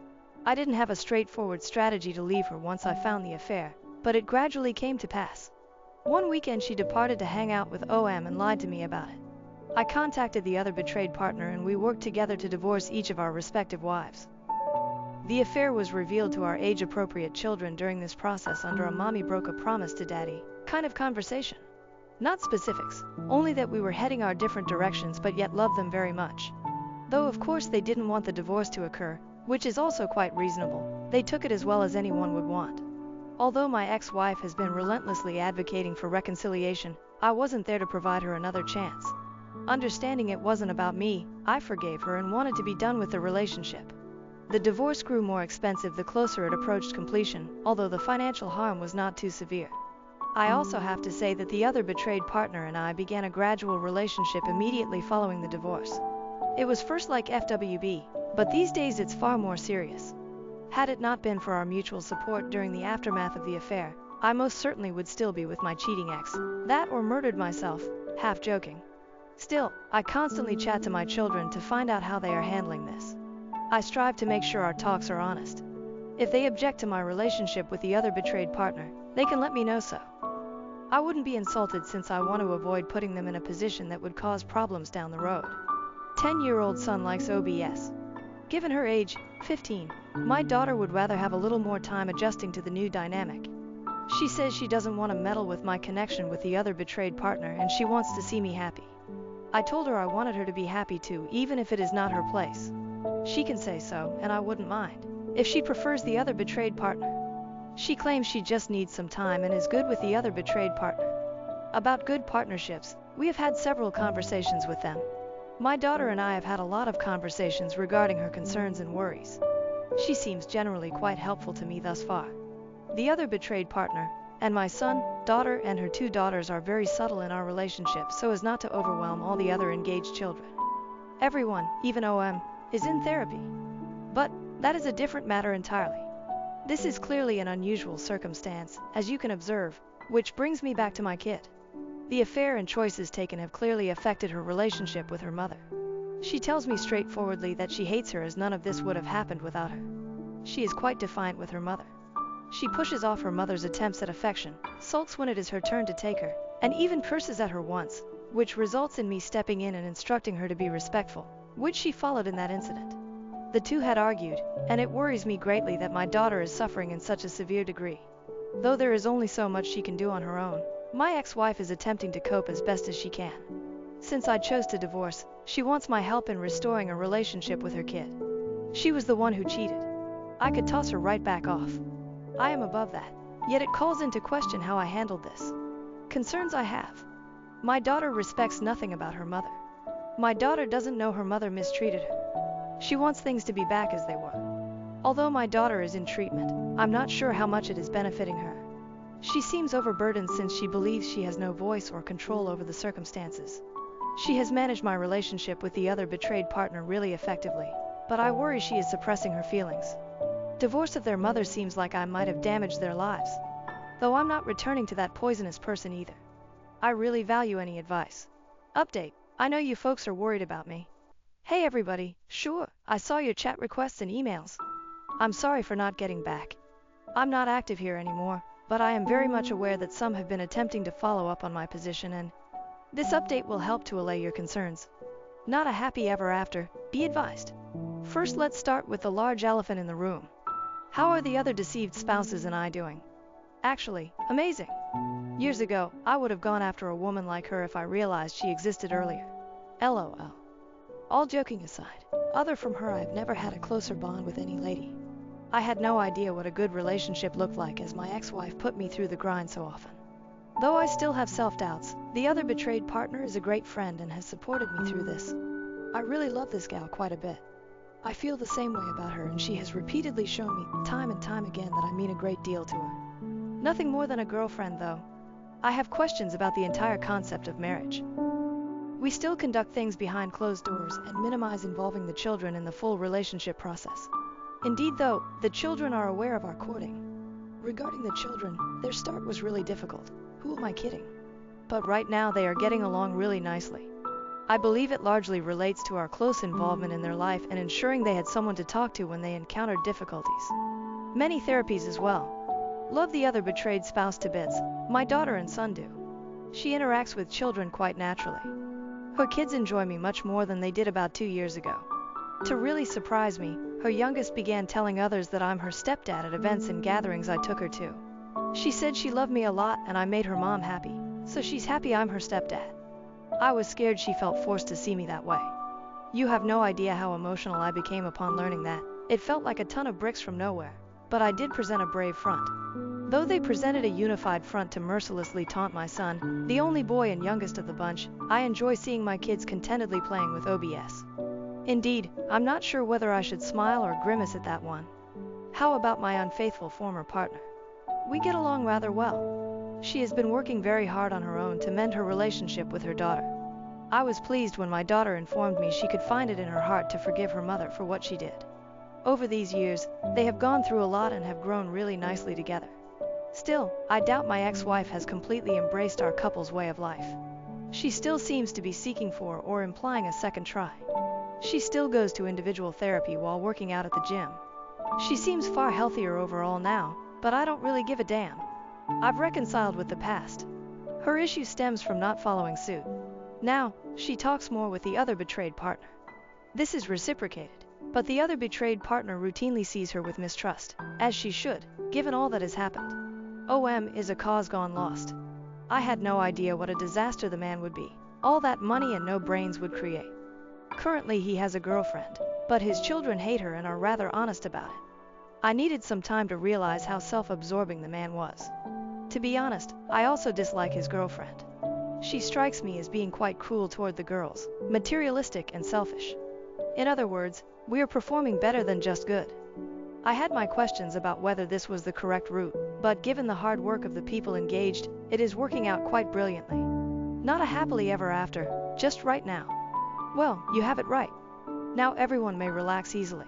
I didn't have a straightforward strategy to leave her once I found the affair, but it gradually came to pass. One weekend she departed to hang out with OM and lied to me about it. I contacted the other betrayed partner and we worked together to divorce each of our respective wives. The affair was revealed to our age-appropriate children during this process under a mommy broke a promise to daddy kind of conversation. Not specifics, only that we were heading our different directions but yet loved them very much. Though of course they didn't want the divorce to occur, which is also quite reasonable, they took it as well as anyone would want. Although my ex-wife has been relentlessly advocating for reconciliation, I wasn't there to provide her another chance. Understanding it wasn't about me, I forgave her and wanted to be done with the relationship. The divorce grew more expensive the closer it approached completion, although the financial harm was not too severe. I also have to say that the other betrayed partner and I began a gradual relationship immediately following the divorce. It was first like FWB, but these days it's far more serious. Had it not been for our mutual support during the aftermath of the affair, I most certainly would still be with my cheating ex, that or murdered myself, half joking. Still, I constantly chat to my children to find out how they are handling this. I strive to make sure our talks are honest. If they object to my relationship with the other betrayed partner, they can let me know so. I wouldn't be insulted since I want to avoid putting them in a position that would cause problems down the road. 10-year-old son likes OBS. Given her age, 15, my daughter would rather have a little more time adjusting to the new dynamic. She says she doesn't want to meddle with my connection with the other betrayed partner and she wants to see me happy. I told her I wanted her to be happy too, even if it is not her place. She can say so, and I wouldn't mind, if she prefers the other betrayed partner. She claims she just needs some time and is good with the other betrayed partner. About good partnerships, we have had several conversations with them. My daughter and I have had a lot of conversations regarding her concerns and worries. She seems generally quite helpful to me thus far. The other betrayed partner, and my son, daughter and her 2 daughters are very subtle in our relationship so as not to overwhelm all the other engaged children. Everyone, even OM, is in therapy. But that is a different matter entirely. This is clearly an unusual circumstance, as you can observe, which brings me back to my kid. The affair and choices taken have clearly affected her relationship with her mother. She tells me straightforwardly that she hates her as none of this would have happened without her. She is quite defiant with her mother. She pushes off her mother's attempts at affection, sulks when it is her turn to take her, and even curses at her once, which results in me stepping in and instructing her to be respectful, which she followed in that incident. The two had argued, and it worries me greatly that my daughter is suffering in such a severe degree. Though there is only so much she can do on her own, my ex-wife is attempting to cope as best as she can. Since I chose to divorce, she wants my help in restoring a relationship with her kid. She was the one who cheated. I could toss her right back off. I am above that, yet it calls into question how I handled this. Concerns I have. My daughter respects nothing about her mother. My daughter doesn't know her mother mistreated her. She wants things to be back as they were. Although my daughter is in treatment, I'm not sure how much it is benefiting her. She seems overburdened since she believes she has no voice or control over the circumstances. She has managed my relationship with the other betrayed partner really effectively, but I worry she is suppressing her feelings. Divorce of their mother seems like I might have damaged their lives. Though I'm not returning to that poisonous person either. I really value any advice. Update: I know you folks are worried about me. Hey everybody, sure, I saw your chat requests and emails. I'm sorry for not getting back. I'm not active here anymore, but I am very much aware that some have been attempting to follow up on my position and this update will help to allay your concerns. Not a happy ever after, be advised. First let's start with the large elephant in the room. How are the other deceived spouses and I doing? Actually, amazing. Years ago, I would have gone after a woman like her if I realized she existed earlier. LOL. All joking aside, other from her I've never had a closer bond with any lady. I had no idea what a good relationship looked like as my ex-wife put me through the grind so often. Though I still have self-doubts, the other betrayed partner is a great friend and has supported me through this. I really love this gal quite a bit. I feel the same way about her and she has repeatedly shown me time and time again that I mean a great deal to her. Nothing more than a girlfriend though. I have questions about the entire concept of marriage. We still conduct things behind closed doors and minimize involving the children in the full relationship process. Indeed, though, the children are aware of our courting. Regarding the children, their start was really difficult. Who am I kidding? But right now they are getting along really nicely. I believe it largely relates to our close involvement in their life and ensuring they had someone to talk to when they encountered difficulties. Many therapies as well. Love the other betrayed spouse to bits. My daughter and son do. She interacts with children quite naturally. Her kids enjoy me much more than they did about 2 years ago. To really surprise me, her youngest began telling others that I'm her stepdad at events and gatherings I took her to. She said she loved me a lot and I made her mom happy, so she's happy I'm her stepdad. I was scared she felt forced to see me that way. You have no idea how emotional I became upon learning that. It felt like a ton of bricks from nowhere, but I did present a brave front. Though they presented a unified front to mercilessly taunt my son, the only boy and youngest of the bunch, I enjoy seeing my kids contentedly playing with OBS. Indeed, I'm not sure whether I should smile or grimace at that one. How about my unfaithful former partner? We get along rather well. She has been working very hard on her own to mend her relationship with her daughter. I was pleased when my daughter informed me she could find it in her heart to forgive her mother for what she did. Over these years, they have gone through a lot and have grown really nicely together. Still, I doubt my ex-wife has completely embraced our couple's way of life. She still seems to be seeking for or implying a second try. She still goes to individual therapy while working out at the gym. She seems far healthier overall now, but I don't really give a damn. I've reconciled with the past. Her issue stems from not following suit. Now, she talks more with the other betrayed partner. This is reciprocated, but the other betrayed partner routinely sees her with mistrust, as she should, given all that has happened. OM is a cause gone lost. I had no idea what a disaster the man would be. All that money and no brains would create. Currently he has a girlfriend, but his children hate her and are rather honest about it. I needed some time to realize how self-absorbing the man was. To be honest, I also dislike his girlfriend. She strikes me as being quite cruel toward the girls, materialistic and selfish. In other words, we are performing better than just good. I had my questions about whether this was the correct route, but given the hard work of the people engaged, it is working out quite brilliantly. Not a happily ever after, just right now. Well, you have it right. Now everyone may relax easily.